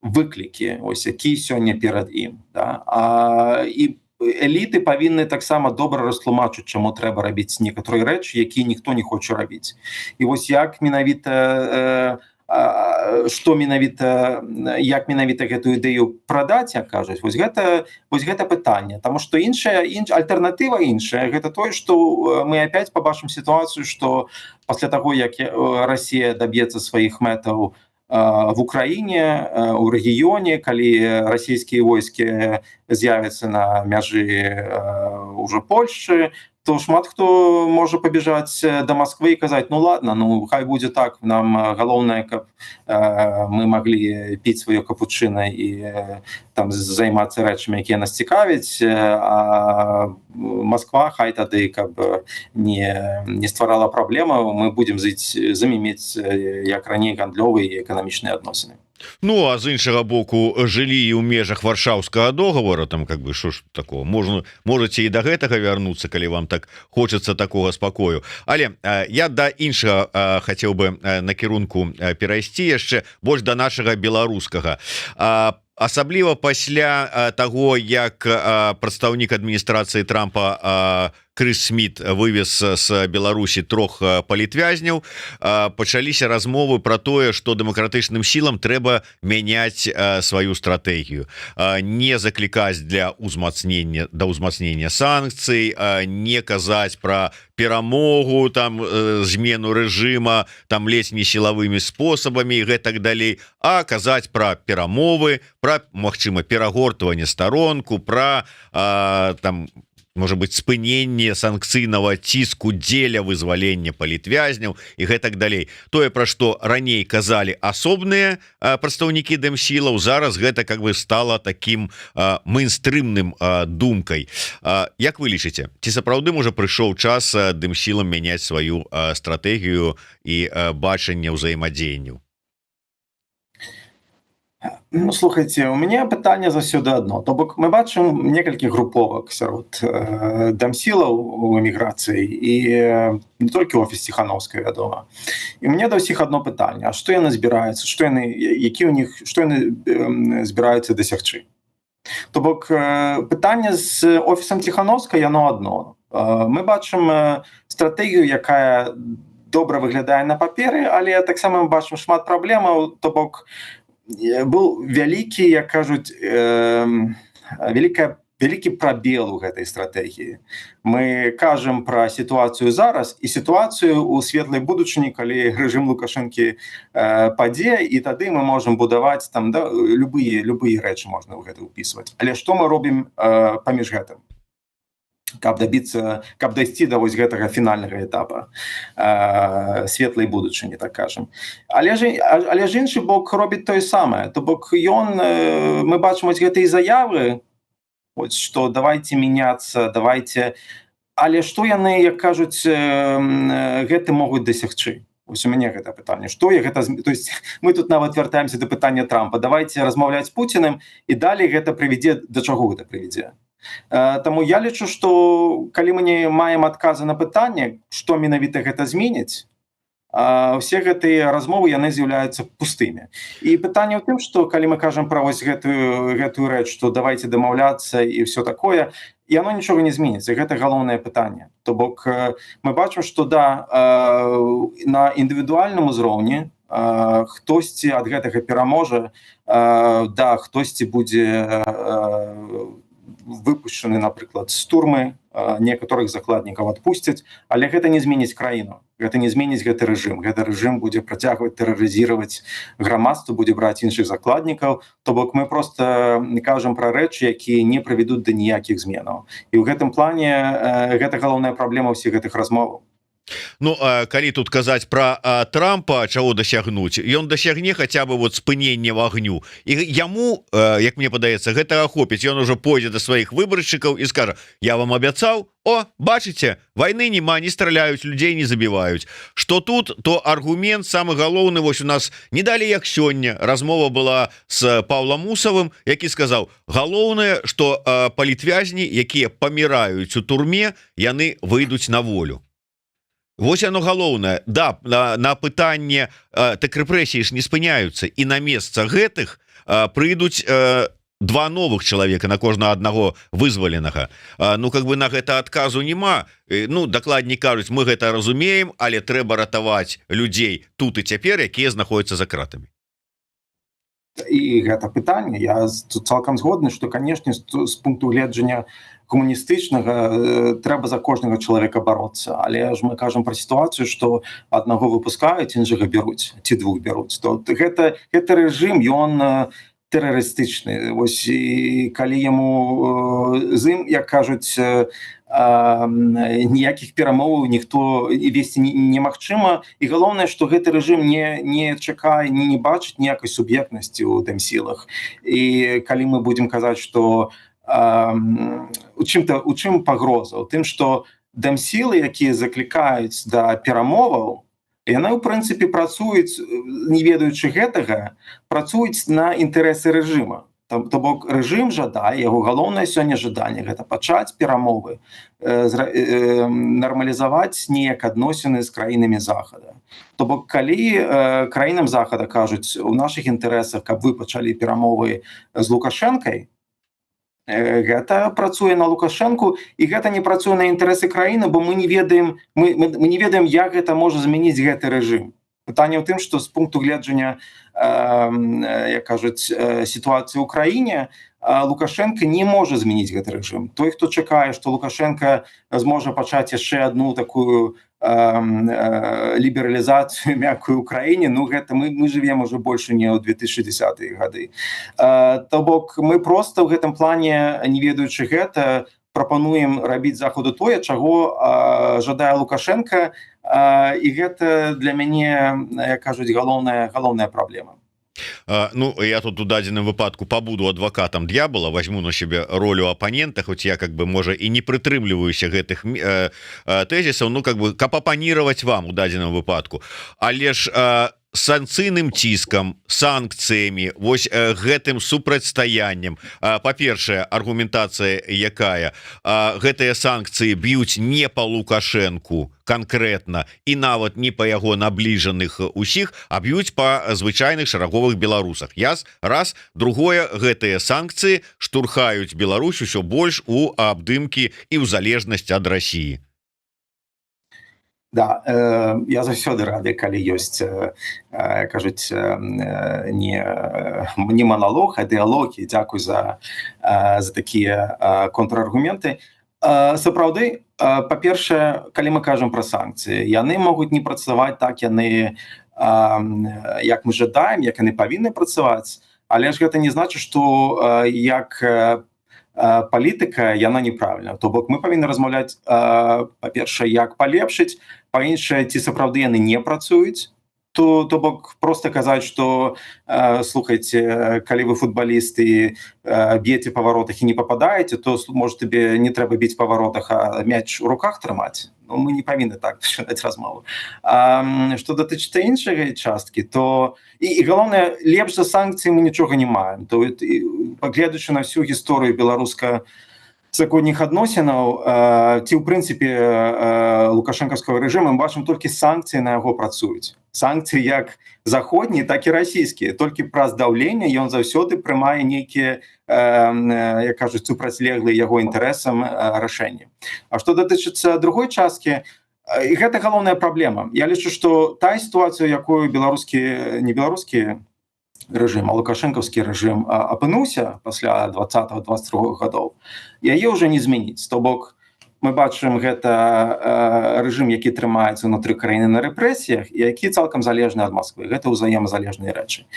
B: выклікі, ось які сёння перад ім, да? І эліты павінны таксама добра растлумачыць, чаму трэба рабіць некаторыя рэчы, якія ніхто не хоча рабіць. І вось як менавіта як менавіта гэтую ідэю прадаць, як кажуць, вось гэта пытанне. Таму што альтэрнатыва іншая, гэта тое, што мы опять пабачым сітуацыю, што пасля таго, як Расія даб'ецца сваіх мэтаў в Украіне, у рэгіёне, калі расійскія войскі з'явяцца на мяжы ўжо Польшчы, то шмат хто можа пабежаць да Москвы і казаць, ну ладно, ну хай будзе так, нам галоўнае, каб мы маглі піць сваё капучына і там займацца рэчамі, якія нас цікавяць, а Москва хай тады, каб не стварала праблемаў, мы будзем з імі мець як раней гандлёвыя і эканамічныя адносіны.
A: Ну, а з іншага боку, жылі і ў межах варшаўскага договора, там как бы, що ж такого, можаце і да гэтага вярнуцца, калі вам так хочацца такога спакою. Але я да іншага хацеў бы накірунку перайсці яшчэ больш да нашага беларускага. Асабліва пасля таго, як прадстаўнік адміністрацыі Трампа Крыс Смит вывез з Беларусі 3 палітвязняў, пачаліся размовы про тое, што дэмакратычным сілам трэба мяняць сваю стратэгію, не заклікаць для ўзмацнення санкцый, не казаць про перамогу, там змену рэжыма, там ледзь не сілавымі спосабамі і гэтак далей, а казаць про перамовы, про, магчыма, перагортванне старонку, про там, можа быть, спыненне санкцыйнага ціску дзеля вызвалення палітвязняў і гэтак далей. Тое, пра што раней казалі асобныя прадстаўнікі дэмсілаў, зараз гэта как бы стала таким мейнстрымным думкай. Як вы лічыце, ці сапраўды можа прыйшоў час дэмсілам мяняць сваю стратэгію і бачанне ўзаемадзеянняў?
B: Ну, слухайте, у меня пытанне заўсёды одно. То бок мы бачым некалькі груповак сярод дамсілаў у эміграцыі і не толькі ў офіс Ціхановскай, вядома. І мне да ўсіх одно пытанне: а што яны збіраюцца, што яны збіраюцца дасягчы? То бок пытанне з офісам Ціхановскай яно одно. Мы бачым стратэгію, якая добра выглядае на паперы, але таксама мы бачым шмат праблемаў. То бок быў вялікі, як кажуць, вялікі прабел у гэтай стратэгіі. Мы кажам пра сітуацыю зараз і сітуацыю ў светлай будучыні, калі рэжым Лукашэнкі падзе, і тады мы можам будаваць там, да, любыя рэчы можна ў гэта ўпісваць. Але што мы робім паміж гэтым, каб дайсці да вось гэтага фінальнага этапа светлай будучыні, так кажам. Але ж іншы бок робіць тое самае. То бок мы бачым вось гэтыя заявы, што давайте меняцца, давайте, але што яны, як кажуць, гэты могуць дасягчы? Вось у мяне гэта пытанне. Што гэта, то есть мы тут нават вяртаемся да пытання Трампа. Давайте размаўляць з Пуціным, і далей гэта прывядзе, да чаго гэта прывядзе? Таму я лічу, што калі мы не маем адказы на пытанне, што менавіта гэта зменіць, усе гэтыя размовы яны з'яўляюцца пустымі. І пытанне ў тым, што калі мы кажам пра вось гэтую рэч, што давайте дамаўляцца і ўсё такое, яно нічога не зменіцца. Гэта галоўнае пытанне. То бок мы бачым, што да, на індывідуальным узроўні хтосьці ад гэтага пераможа, да, хтосьці будзе выпущены, напрыклад, з турмы, некаторых закладнікаў адпусцяць, але гэта не зменіць краіну. Гэта не зменіць гэты рэжым. Гэты рэжым будзе працягваць тэрарызіраваць грамадства, будзе браць іншых закладнікаў. То бок мы проста кажам пра рэчы, якія не прывядуць да ніякіх зменаў. І ў гэтым плане гэта галоўная праблема ўсіх гэтых размоваў.
A: Ну, калі тут казаць про Трампа, чаго дасягнуць, ён дасягне хаця бы вот спынення вагню, і яму, як мне падаецца, гэта ахопіць. Ён ужо пойдзе да сваіх выбаршчыкаў і скажа: я вам абяцаў, бачыце, вайны няма, не страляюць, людзей не забіваюць. Што тут, то аргумент самы галоўны. Вось у нас не далі як сёння размова была з Паўлам Мусавым, які сказаў: галоўнае, што палітвязні, якія паміраюць у турме, яны выйдуць на волю. Вось оно галоўнае. Да, на пытанне, так рэпрэсіі ж не спыняюцца, і на месца гэтых прыйдуць два новых чалавека на кожнага аднаго вызваленага. Ну, как бы на гэта адказу няма. Ну, дакладней кажуць, мы гэта разумеем, але трэба ратаваць людзей тут і цяпер, якія знаходзяцца за кратамі.
B: І гэта пытанне, я тут цалкам згодны, што, канешне, з пункту гледжання камуністычнага трэба за кожнага чалавека бароцца. Але ж мы кажам пра сітуацыю, што аднаго выпускаюць, іншага бяруць, ці двух бяруць. То гэты рэжым, ён тэрарыстычны. Вось, і калі яму з ім, як кажуць, ніякіх перамоваў ніхто весці немагчыма. І галоўнае, што гэты рэжым не чакае, не бачыць ніякай суб'ектнасці ў дэмсілах. І калі мы будзем казаць, што у чым пагроза? У тым, што дэмсілы, якія заклікаюць да перамоваў, яны, ў прынцыпе, працуюць, не ведаючы гэтага, працуюць на інтарэсы рэжыма. То бок рэжым жадае, яго галоўнае сёння жаданне — гэта пачаць перамовы, нармалізаваць неяк адносіны з краінамі Захада. То бок калі краінам Захада кажуць: у нашых інтарэсах, каб вы пачалі перамовы з Лукашэнкай, гэта працуе на Лукашэнку, і гэта не працуе на інтарэсы краіны, бо мы не ведаем, як гэта можа змяніць гэты рэжым. Пытанне ў тым, што з пункту гледжання, як кажуць, сітуацыі ў краіне, Лукашенко не можа змяніць гэты рэжым. Той, хто чакае, што Лукашенко зможа пачаць яшчэ адну такую лібералізацыю мяккую ў краіне, ну гэта мы жывем уже больше не ў 2010-е гады. То бок мы просто ў гэтым плане, не ведаючы гэта, прапануем рабіць заходу тое, чаго жадае Лукашенко, і гэта для мяне, як кажуць, галоўная праблема.
A: Ну я тут у дадзеным выпадку побуду адвокатам д'ябола, возьму на себе ролю оппонента, хоть я как бы можа і не прытрымліваюся гэтых тезісаў, ну как бы каб апанировать вам у дадзеным выпадку, але ж санкцыйным ціскам, санкцыямі, вось гэтым супрацьстаяннем, па-першае, аргументацыя якая, гэтыя санкцыі б'юць не па Лукашэнку конкретно і нават не па яго набліжаных усіх, а б'юць па звычайных шараговых беларусах. Раз, другое, гэтыя санкцыі штурхаюць Беларусь усё больш у абдымкі і ў залежнасць ад России.
B: Да, я заўсёды рады, калі ёсць, кажуць, не маналог, а дыялогі. Дзякуй за такія контраргументы. Сапраўды, па-першае, калі мы кажам пра санкцыі, яны могуць не працаваць так, яны, як мы жадаем, як яны павінны працаваць, але ж гэта не значыць, што як палітыка яна неправільна. То бок мы павінны размаўляць, па-першае, як палепшыць, па-іншае, ці сапраўды яны не працуюць, то бок просто казаць, што слухайце, калі вы футбаліст і б'еце па варотах і не пападаеце, то можа табе не трэба біць па варотах, а мяч у руках трымаць. Ну, мы не павінны так пачынаць размову. Што датычыцца іншай часткі, то і галоўнае, лепш за санкцыі мы нічога не маем. То пагледзячы на всю гісторыю беларуска-заходніх адносінаў, ці ў прынцыпе лукашэнкаўскага рэжыму, мы бачым толькі санкцыі на яго працуюць. Санкцыі як заходнія, так і расійскія. Толькі праз даўленне ён заўсёды прымае нейкія, як кажуць, супрацьлеглыя яго інтарэсам рашэнні. А што датычыцца другой часткі, і гэта галоўная праблема. Я лічу, што тая сітуацыя, якую не беларускі рэжым, а лукашэнкаўскі рэжым апынуўся пасля 20-22 гадоў, яе ўжо не змяніць. То бок мы бачым, гэта рэжым, які трымаецца ўнутры краіны на рэпрэсіях, і які цалкам залежны ад Масквы. Гэта ўзаемазалежныя рэчы.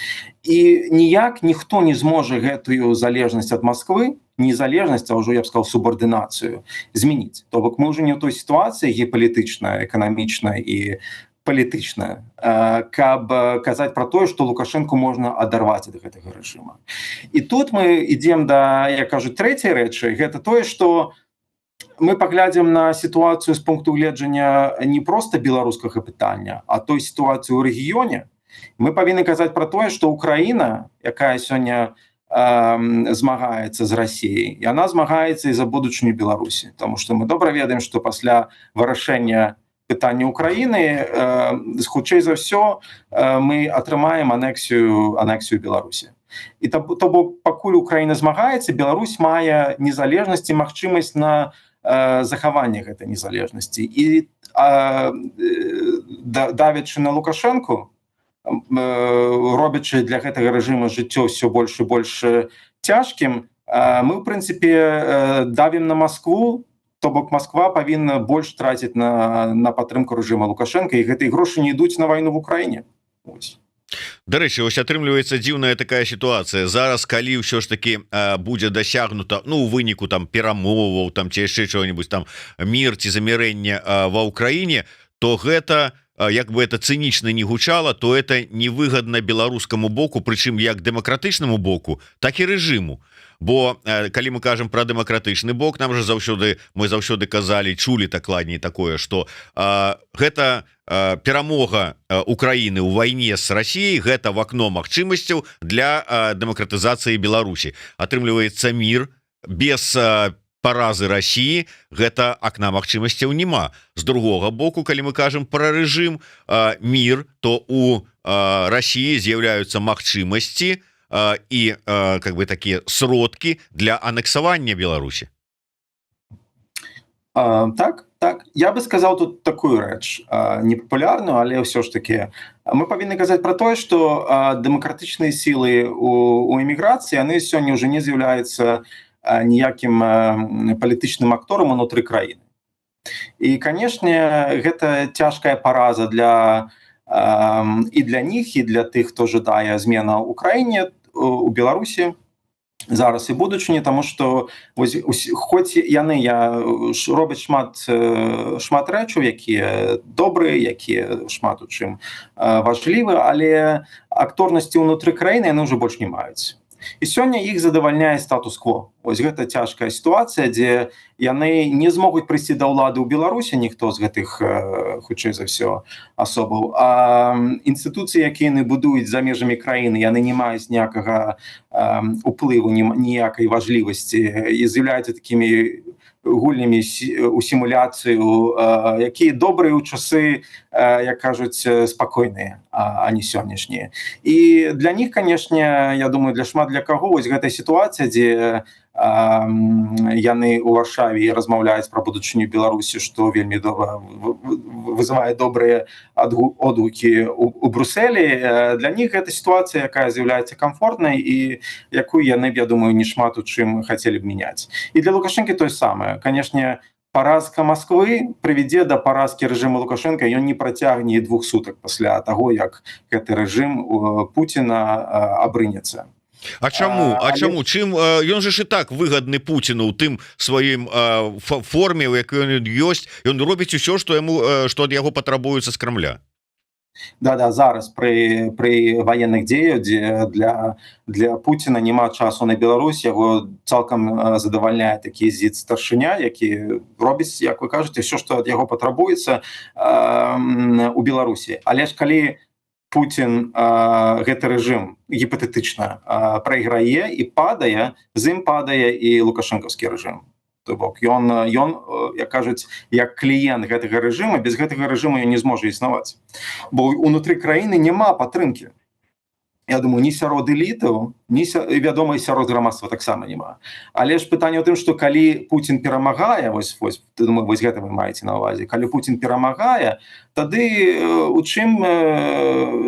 B: І ніяк ніхто не зможа гэтую залежнасць ад Масквы, не залежнасць, а ўжо, я б сказаў, субардынацыю змяніць. То бок мы ўжо не ў той сітуацыі геапалітычнай, эканамічнай і палітычная, каб казаць пра тое, што Лукашэнку можна адарваць ад гэтага рэжыма. І тут мы ідзем да, як кажуць, трэцяй рэчы, гэта тое, што мы паглядзім на сітуацыю з пункту гледжання не проста беларускага пытання, а той сітуацыі ў рэгіёне. Мы павінны казаць пра тое, што Украіна, якая сёння змагаецца з Расіяй, яна змагаецца і за будучыню Беларусі. Таму што мы добра ведаем, што пасля вырашэння пытання Украіны, хутчэй за ўсё, мы атрымаем анексію Беларусі. І то бок, пакуль Украіна змагаецца, Беларусь мае незалежнасць і магчымасць на захаванне гэтай незалежнасці. І давячы на Лукашэнку, робячы для гэтага рэжыма жыццё ўсё больш і больш цяжкім, мы, ў прынцыпе, давім на Маскву, то бок Масква павінна больш траціць на падтрымку рэжыма Лукашэнка, і гэтыя грошы не ідуць на вайну в Украіне.
A: Дарэчы, ось атрымліваецца дзіўная такая сітуацыя. Зараз, калі ўсё ж таки будзе дасягнута, ну, у выніку там перамоваў, там ці яшчэ чого-нибудь там мір ці замірэнне ва Ўкраіне, то гэта, як бы это цынічна не гучала, то это невыгадна беларускаму боку, прычым як дэмакратычнаму боку, так і рэжыму. Бо калі мы кажам пра дэмакратычны бок, нам же мы заўсёды казалі, чулі дакладней такое, што гэта перамога Украіны ў вайне з Расіяй, гэта в акно магчымасцяў для дэмакратызацыі Беларусі. Атрымліваецца мір без паразы Расіі, гэта акна магчымасцяў няма. З другога боку, калі мы кажам пра рэжым, мір, то у Расіі з'яўляюцца магчымасці і как бы такія сродкі для анексавання Беларусі?
B: Так, я бы сказал тут такую рэч, непапулярную, але ўсё ж таки мы павінны казаць про тое, что дэмакратычныя сілы у эміграцыі яны сёння уже не з'яўляюцца ніякім палітычным акторам унутры краіны. І канешне, гэта цяжкая параза і для них, і для тых, хто жадае змена ў краіне, у Беларусі зараз і будучыні, тому што хоць яны робяць шмат рэчаў, якія добрыя, якія шмат у чым важлівы, але акторнасці ўнутры краіны яны ўжо больш не маюць. І сёння іх задавальняе статус-кво. Вось гэта цяжкая сітуацыя, дзе яны не змогуць прыйсці да ўлады ў Беларусі, ніхто з гэтых, хутчэй за ўсё, асобаў. А інстытуцыі, якія яны будуюць за межамі краіны, яны не маюць ніякага уплыву, ніякай важлівасці і з'яўляюцца такімі гульнямі у сімуляцыю, якія добрыя ў часы, як кажуць, спакойныя, а не сённяшнія. І для них, канешне, я думаю, для каго вось гэтая сітуацыя, дзе яны ў Варшаве размаўляюць пра будучыню Беларусі, што вельмі вызывае добрыя одгукі у Брусэлі. Для них гэта сітуацыя, якая з'яўляецца комфортнай і якую яны, я думаю, не шмат у чым хацелі б мяняць. І для Лукашэнкі тое самае. Канешне, паразка Москвы прывядзе да паразкі рэжыму Лукашэнка, ён не працягне 2 сутак пасля таго, як гэты рэжым Пуціна абрынецца.
A: А чаму? Чым ён же ж і так выгадны Пуціну ў тым сваім форме, у якой ён ёсць, ён робіць усё, што ад яго патрабуецца з Крамля.
B: Да, зараз пры ваенных дзеях, дзе для Пуціна няма часу на Беларусь, яго цалкам задавальняе такі зід-старшыня, які робіць, як вы кажаце, ўсё, што ад яго патрабуецца у Беларусі. Але ж калі Путін гэты рэжым гіпатэтычна прайграе і падае, з ім падае і лукашэнкаўскі рэжым. То бок ён, як кажуць, як кліент гэтага рэжыма, без гэтага рэжыма ён не зможа існаваць. Бо ўнутры краіны няма падтрымкі. Я думаю, ні сярод элітаў, вядома, і сярод грамадства таксама няма. Але ж пытанне ў тым, што калі Пуцін перамагае, думаю, вось гэта вы маеце на ўвазе, калі Пуцін перамагае, тады у чым,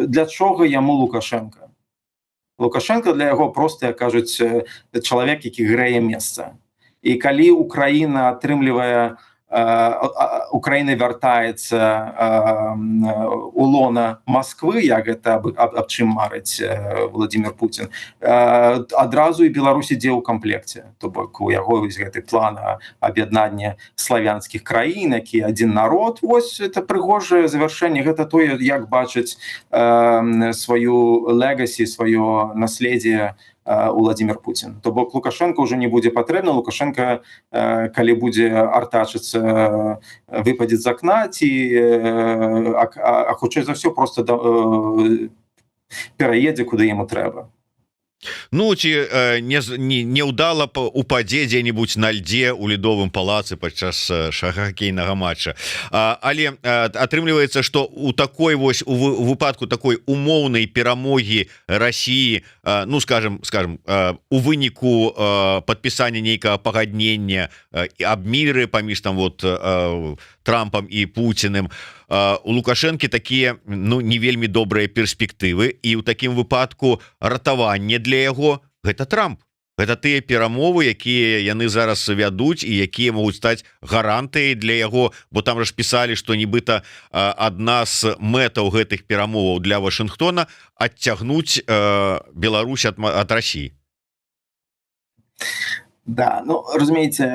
B: для чога яму Лукашенко? Лукашенко для яго проста, як кажуць, чалавек, які грэе месца. І калі Украіна вяртаецца у лона Москвы, як гэта аб чым марыць Владимир Путин, адразу і Беларусь ідзе ў камплекце. То бок у яго вось гэты план аб'яднання славянскіх краін, які адзін народ. Вось это прыгожае завяршэнне, гэта тое, як бачыць сваю легасі, сваё наследие Владимир Путин. То бок Лукашенко уже не будзе патрэбна, Лукашенко, калі будзе артачыцца, выпадзе з акна, а хутчэй за ўсё просто пераедзе, куды яму трэба.
A: Ну, ці неўдала упадзе дзе-небудзь на льдзе ў ледовым палацы падчас хакейнага матча. Але атрымліваецца, што у такой вось у выпадку такой умоўнай перамогі Расіі, ну скажем, у выніку падпісання нейкага пагаднення аб міры паміж там вот Трампам і Пуціным, у Лукашэнкі такія, ну, не вельмі добрыя перспектывы, і ў такім выпадку ратаванне для яго гэта Трамп. Гэта тыя перамовы, якія яны зараз вядуць і якія могуць стаць гарантыяй для яго, бо там ж пісалі, што нібыта адна з мэтаў гэтых перамоваў для Вашынгтона адцягнуць Беларусь ад Расіі.
B: Да, ну, разумееце,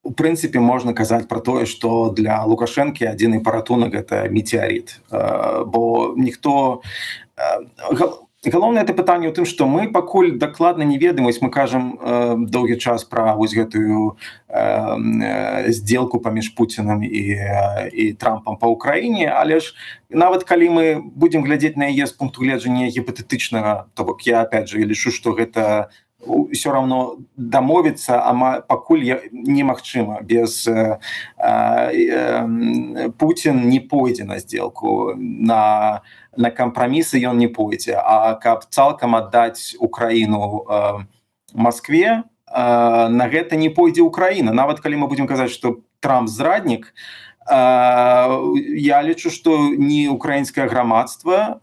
B: у прынцыпе, можна казаць пра тое, што для Лукашэнкі адзіны паратунак — гэта метеарит. Бо ніхто... Галоўнае это пытанне ў тым, што мы пакуль дакладна не ведаем, вось мы кажам доўгі час пра вось гэтую здзелку паміж Пуцінам і Трампам па Ўкраіне, але ж нават калі мы будзем глядзець на яе з пункту гледжання гіпатэтычнага, то бок я, опять же, лічу, што гэта все равно дамовіцца пакуль немагчыма. Без Путін не пойдзе на сделку, на кампрамісы ён не пойдзе, а каб цалкам аддаць Украіну Москве, на гэта не пойдзе Украіна. Нават калі мы будзем казаць, што Трамп зраднік, я лічу, што ні украінскае грамадства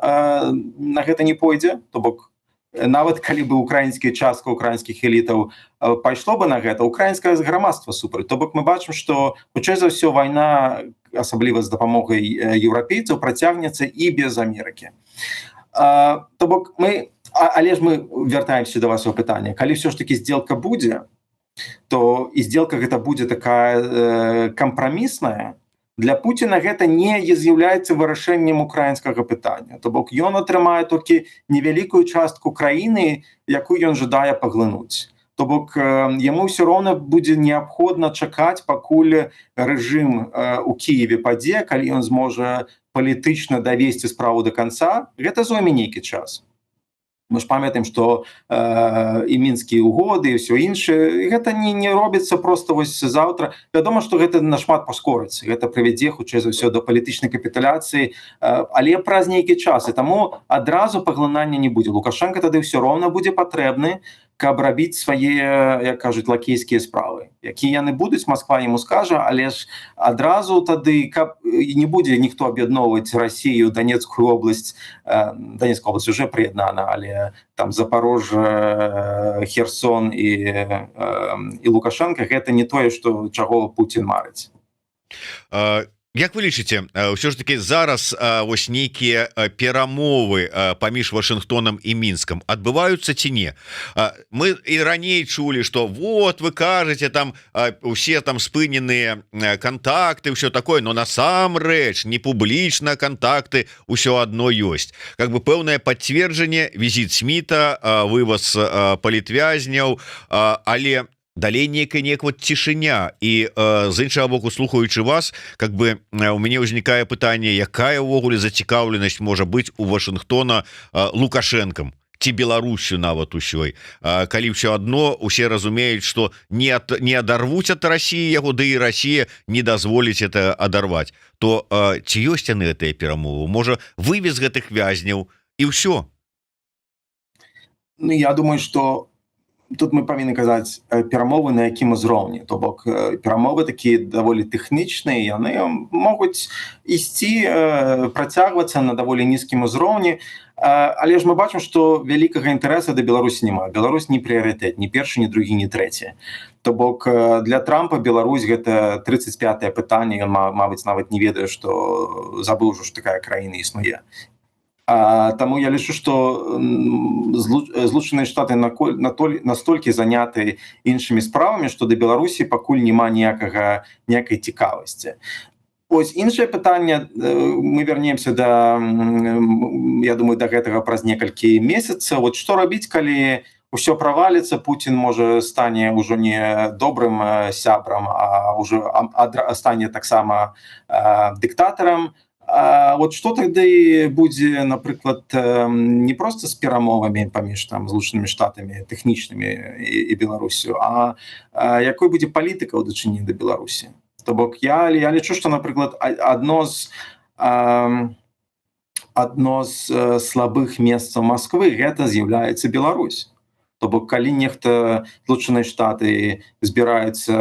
B: на гэта не пойдзе, то бок нават калі бы украінская частка украінскіх элітаў пайшло бы на гэта, украінскае грамадства супраць. То бок мы бачым, што хутчэй за ўсё вайна, асабліва з дапамогай еўрапейцаў, працягнецца і без Амерыкі. То бок але ж мы вяртаемся да вашего пытання. Калі ўсё ж такі сделка будзе, то і сделка гэта будзе такая кампрамісная, для Путіна гэта не з'яўляецца вырашэннем украінскага пытання. То бок ён атрымае толькі невялікую частку краіны, якую ён жадае паглынуць. То бок яму ўсё роўна будзе неабходна чакаць, пакуль рэжым у Кіеве падзе, калі ён зможа палітычна давесці справу до канца, гэта зойме нейкі час. Мы ж памятаем, што і мінскія угоды, і ўсё іншае, гэта не робіцца проста вось заўтра. Вядома, што гэта нашмат паскорыць. Гэта прывядзе, хутчэй за ўсё, да палітычнай капітуляцыі, але праз нейкі час. І таму адразу паглынання не будзе. Лукашенко тады ўсё роўна будзе патрэбны, каб рабіць свае, як кажуць, лакейскія справы. Якія яны будуць, Москва яму скажа, але ж адразу тады, каб не будзе ніхто аб'ядноўваць Расію, Донецкую область, Донецкая область уже прыяднана, але там Запорожжа, Херсон і Лукашенко, гэта не тое, чаго Путін марыць.
A: Як вы лічыце, ўсё ж таки зараз вось нейкія перамовы паміж Вашынгтонам і Мінскам адбываюцца ці не? Мы і раней чулі, што вот вы кажаце, там усе там спыненыя контакты, ўсё такое, но насамрэч не публічна контакты ўсё адно ёсць. Как бы пэўнае пацверджанне, візіт Сміта, вываз палітвязняў, але далей некая цішыня. І з іншага боку, слухаючы вас, как бы у мяне ўзнікае пытанне, якая ўвогуле зацікаўленасць можа быць у Вашынгтона Лукашэнкам ці Беларусю нават усёй, калі ўсё адно усе разумеюць, што не адарвуць ад Расіі яго, ды і Расія не дазволіць это адарваць, то ці ёсць яны гэтыя перамовы? Можа, вывез гэтых вязняў і ўсё?
B: Ну, я думаю, што тут мы павінны казаць перамовы на якім узроўні. То бок перамовы такія даволі тэхнічныя, яны могуць ісці, працягвацца на даволі нізкім узроўні, але ж мы бачым, што вялікага інтарэса да Беларусі няма. Беларусь не прыярытэт, ні першы, ні другі, ні трэці. То бок для Трампа Беларусь гэта 35-е пытанне, ён, мабыць, нават не ведае, што забыў ужо, што такая краіна існуе. Таму я лічу, што Злучаныя Штаты настолькі заняты іншымі справамі, што да Беларусі пакуль няма ніякай цікавасці. Ось іншае пытанне, мы вернемся я думаю, да гэтага праз некалькі месяцаў. Вот што рабіць, калі ўсё праваліцца, Путін можа стане ўжо не добрым сябрам, а ўжо стане таксама дыктатарам. Вот што тады будзе, напрыклад, не проста з перамовамі паміж там Злучанымі Штатамі тэхнічнымі і Беларусю, а якой будзе палітыка ў дачыненні да Беларусі? То бок я лічу, што, напрыклад, адно з слабых месцаў Масквы гэта з'яўляецца Беларусь. То бок калі нехта Злучаныя Штаты збіраюцца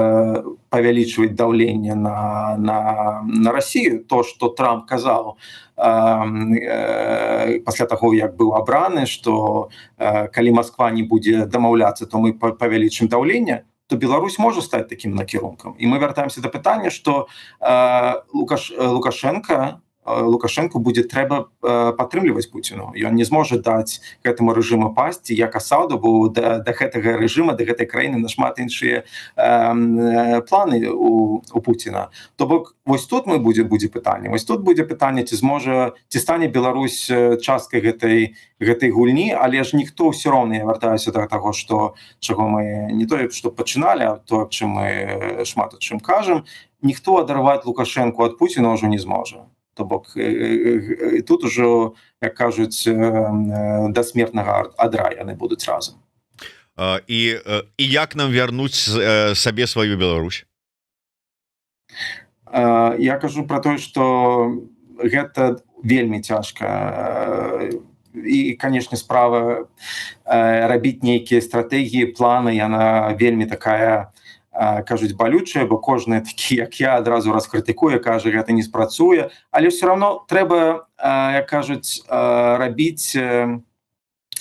B: павялічваць даўленне на Расію, то, што Трамп казаў пасля таго, як быў абраны, што калі Масква не будзе дамаўляцца, то мы павялічым даўленне, то Беларусь можа стаць такім накірункам. І мы вяртаемся да пытання, што Лукашенку будзе трэба падтрымліваць Пуціну. Ён не зможа даць гэтаму рэжыму пасці як асаду, бо да гэтага рэжыма, да гэтай краіны нашмат іншыя планы у Пуціна. То бок вось тут будзе пытанне. Вось тут будзе пытанне, ці стане Беларусь часткай гэтай гульні, але ж ніхто ўсё роўна, я вяртаюся да таго, чаго мы не тое, што пачыналі, а то, чым мы шмат о чым кажам, ніхто адарваць Лукашенку ад Пуціна ўжо не зможа. То бок тут ужо, як кажуць, да смертнага адра яны будуць разам.
A: і як нам вярнуць сабе сваю Беларусь?
B: Я кажу про тое, што гэта вельмі цяжка. І, канешне, справа рабіць нейкія стратэгіі, планы, яна вельмі такая, кажуць, балючая, бо кожны такі, як я, адразу раскрытыкуе, кажа, гэта не спрацуе, але ўсё равно трэба, як кажуць, рабіць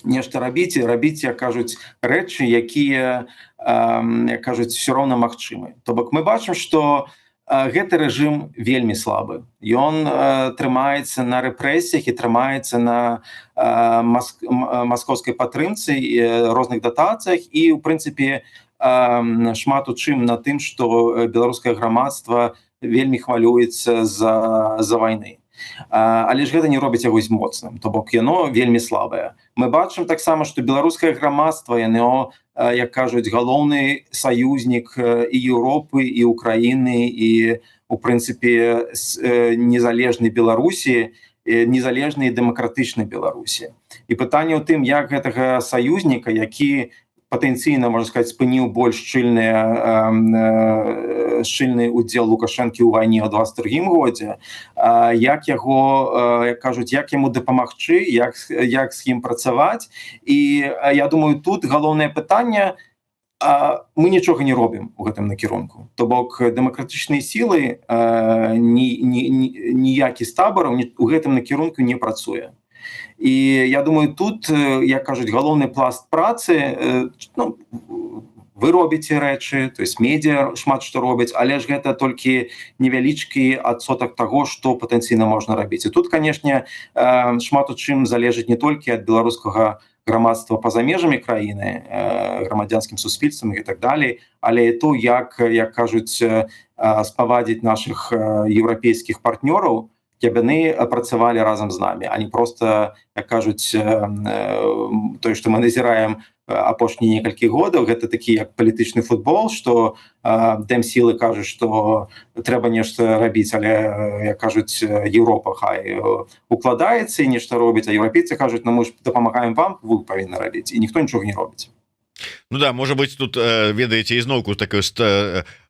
B: нешта, рабіць, як кажуць, рэчы, якія, як кажуць, все роўна магчымы. То бок мы бачым, што гэты рэжым вельмі слабы. Ён трымаецца на рэпрэсіях і трымаецца на маскоўскай падтрымцы, розных датацыях і, у прынцыпе, шмат у чым на тым, што беларускае грамадства вельмі хвалюецца за вайны. Але ж гэта не робіць яго моцным, то бок яно вельмі слабае. Мы бачым таксама, што беларускае грамадства, яно, як кажуць, галоўны саюзнік і Еўропы, і Украіны, і, у прынцыпе, незалежнай Беларусі, незалежнай і дэмакратычнай Беларусі. І пытанне ў тым, як гэтага саюзніка, які патэнцыйна, можна сказаць, спыніў больш шчыльны удзел Лукашэнкі ў вайне ў 22 годзе, як яго, як кажуць, як яму дапамагчы, як з ім працаваць. І я думаю, тут галоўнае пытанне, мы нічога не робім у гэтым накірунку. То бок дэмакратычныя сілы, ніякі з табараў у гэтым накірунку не працуе. І я думаю, тут, як кажуць, галоўны пласт працы, вы робіце рэчы, то есть медіа шмат што робяць, але ж гэта толькі невялічкі адсотак таго, што патэнцыйна можна рабіць. І тут, канешне, шмат у чым залежыць не толькі ад беларускага грамадства па-за межамі краіны, грамадзянскім суспільствам і так далей, але і то, як кажуць, спавадзіць нашых еўрапейскіх партнёраў, каб яны працавалі разам з намі, а не проста, як кажуць, тое, што мы назіраем апошнія некалькі годаў, гэта такі як палітычны футбол, што дэмсілы кажуць, што трэба нешта рабіць, але, як кажуць, Еўропа хай укладаецца і нешта робіць, а еўрапейцы кажуць, мы ж дапамагаем вам, вы павінны рабіць, і ніхто нічога не робіць.
A: Ну да, можа быць, тут, ведаеце, ізноўку такое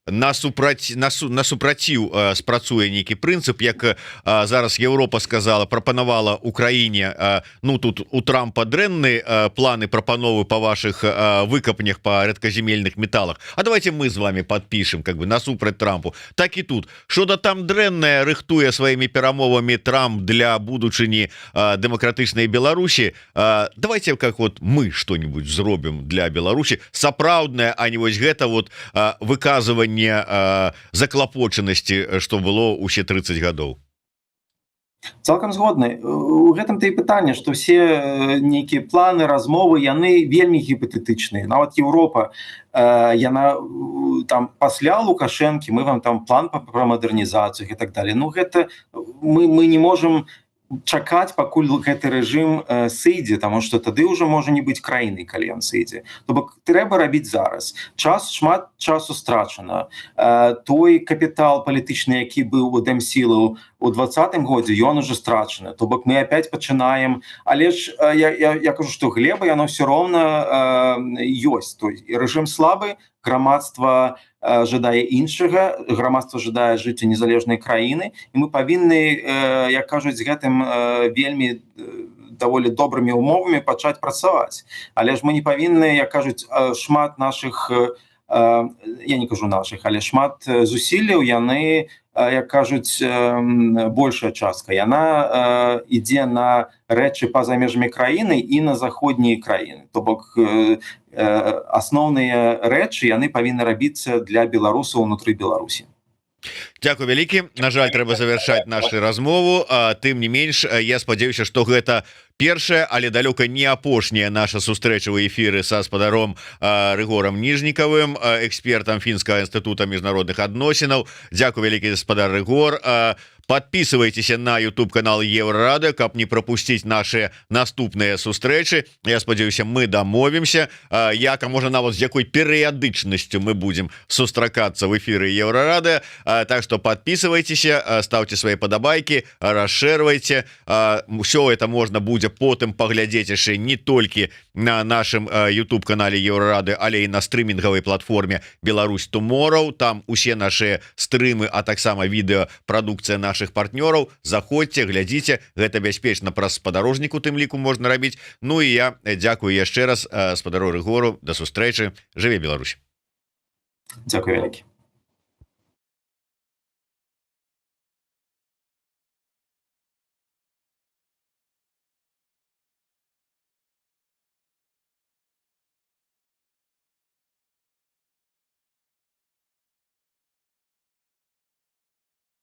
A: на супраціў спрацуе нейкі прынцып, як зараз Еўропа сказала, прапанавала Украіне, ну тут у Трампа дрэнны планы прапановы па вашых выкапнях па рэдказемельных металах, а давайте мы з вами подпишем, как бы насупраць Трампу. Так і тут, што да там дрэннае рыхтуе сваімі перамовамі Трамп для будучыні дэмакратычнай Беларусі, давайте как вот мы что-нибудь зробім для Беларусі сапраўднае, а не вось гэта вот выказыванне заклапочанасці, што было ўсе 30 гадоў.
B: Цалкам згодны. У гэтым-то і пытанне, што все нейкія планы, размовы, яны вельмі гіпатэтычныя. Нават Еўропа, яна там пасля Лукашэнкі, мы вам там план па мадэрнізацыю і так далее. Ну гэта мы не можам чакаць, пакуль гэты рэжым сыдзе, таму што тады ўжо можа не быць краіны, калі ён сыдзе. То бок трэба рабіць зараз. Шмат часу страчана. Той капітал палітычны, які быў у дэмсілаў у 20-м годзе, ён уже страчаны. То бок мы опять пачынаем, але ж я кажу, што глеба яно все роўна ёсць. То рэжым слабы, грамадства жадае іншага, грамадства жадае жыць у незалежнай краіны, і мы павінны, як кажуць, з гэтым вельмі даволі добрымі умовамі пачаць працаваць. Але ж мы не павінны, як кажуць, шмат нашых, я не кажу нашых, але шмат зусілляў, яны, як кажуць, большая частка, яна ідзе на рэчы па-за межамі краіны і на заходнія краіны. То бок асноўныя рэчы, яны павінны рабіцца для беларусаў унутры Беларусі.
A: Дзякуй вялікі. На жаль, трэба завяршаць нашу размову. Тым не менш, я спадзяюся, што гэта першая, але далёка не апошняя наша сустрэча ў эфіры са спадаром Рыгорам Ніжнікавым, экспертам Фінскага інстытута міжнародных адносінаў. Дзякуй вялікі, гаспадар Рыгор. подписывайтесь на YouTube канал Еврорады, каб не пропустить наши наступныя сустрэчы. Я спадзяюся, мы дамовімся, як, а можа нават з якой перыядычнасцю мы будем сустракацца в эфиры Еврорады. Так что подписывайтесь, ставьте свои подобайки, расширвайте. Все это можно будет потым поглядеть еще не только на нашем YouTube канале Еврорады, але и на стриминговой платформе Беларусь Tomorrow. Там усе наши стрымы, а таксама відэапрадукцыя наших партнёраў. Заходзьте, глядзіце, гэта бяспечна праз спадарожніку тым ліку можна рабіць. Ну і я дзякую яшчэ раз спадару Рыгору. Да сустрэчы. Жыве Беларусь.
B: Дзякую вялікі.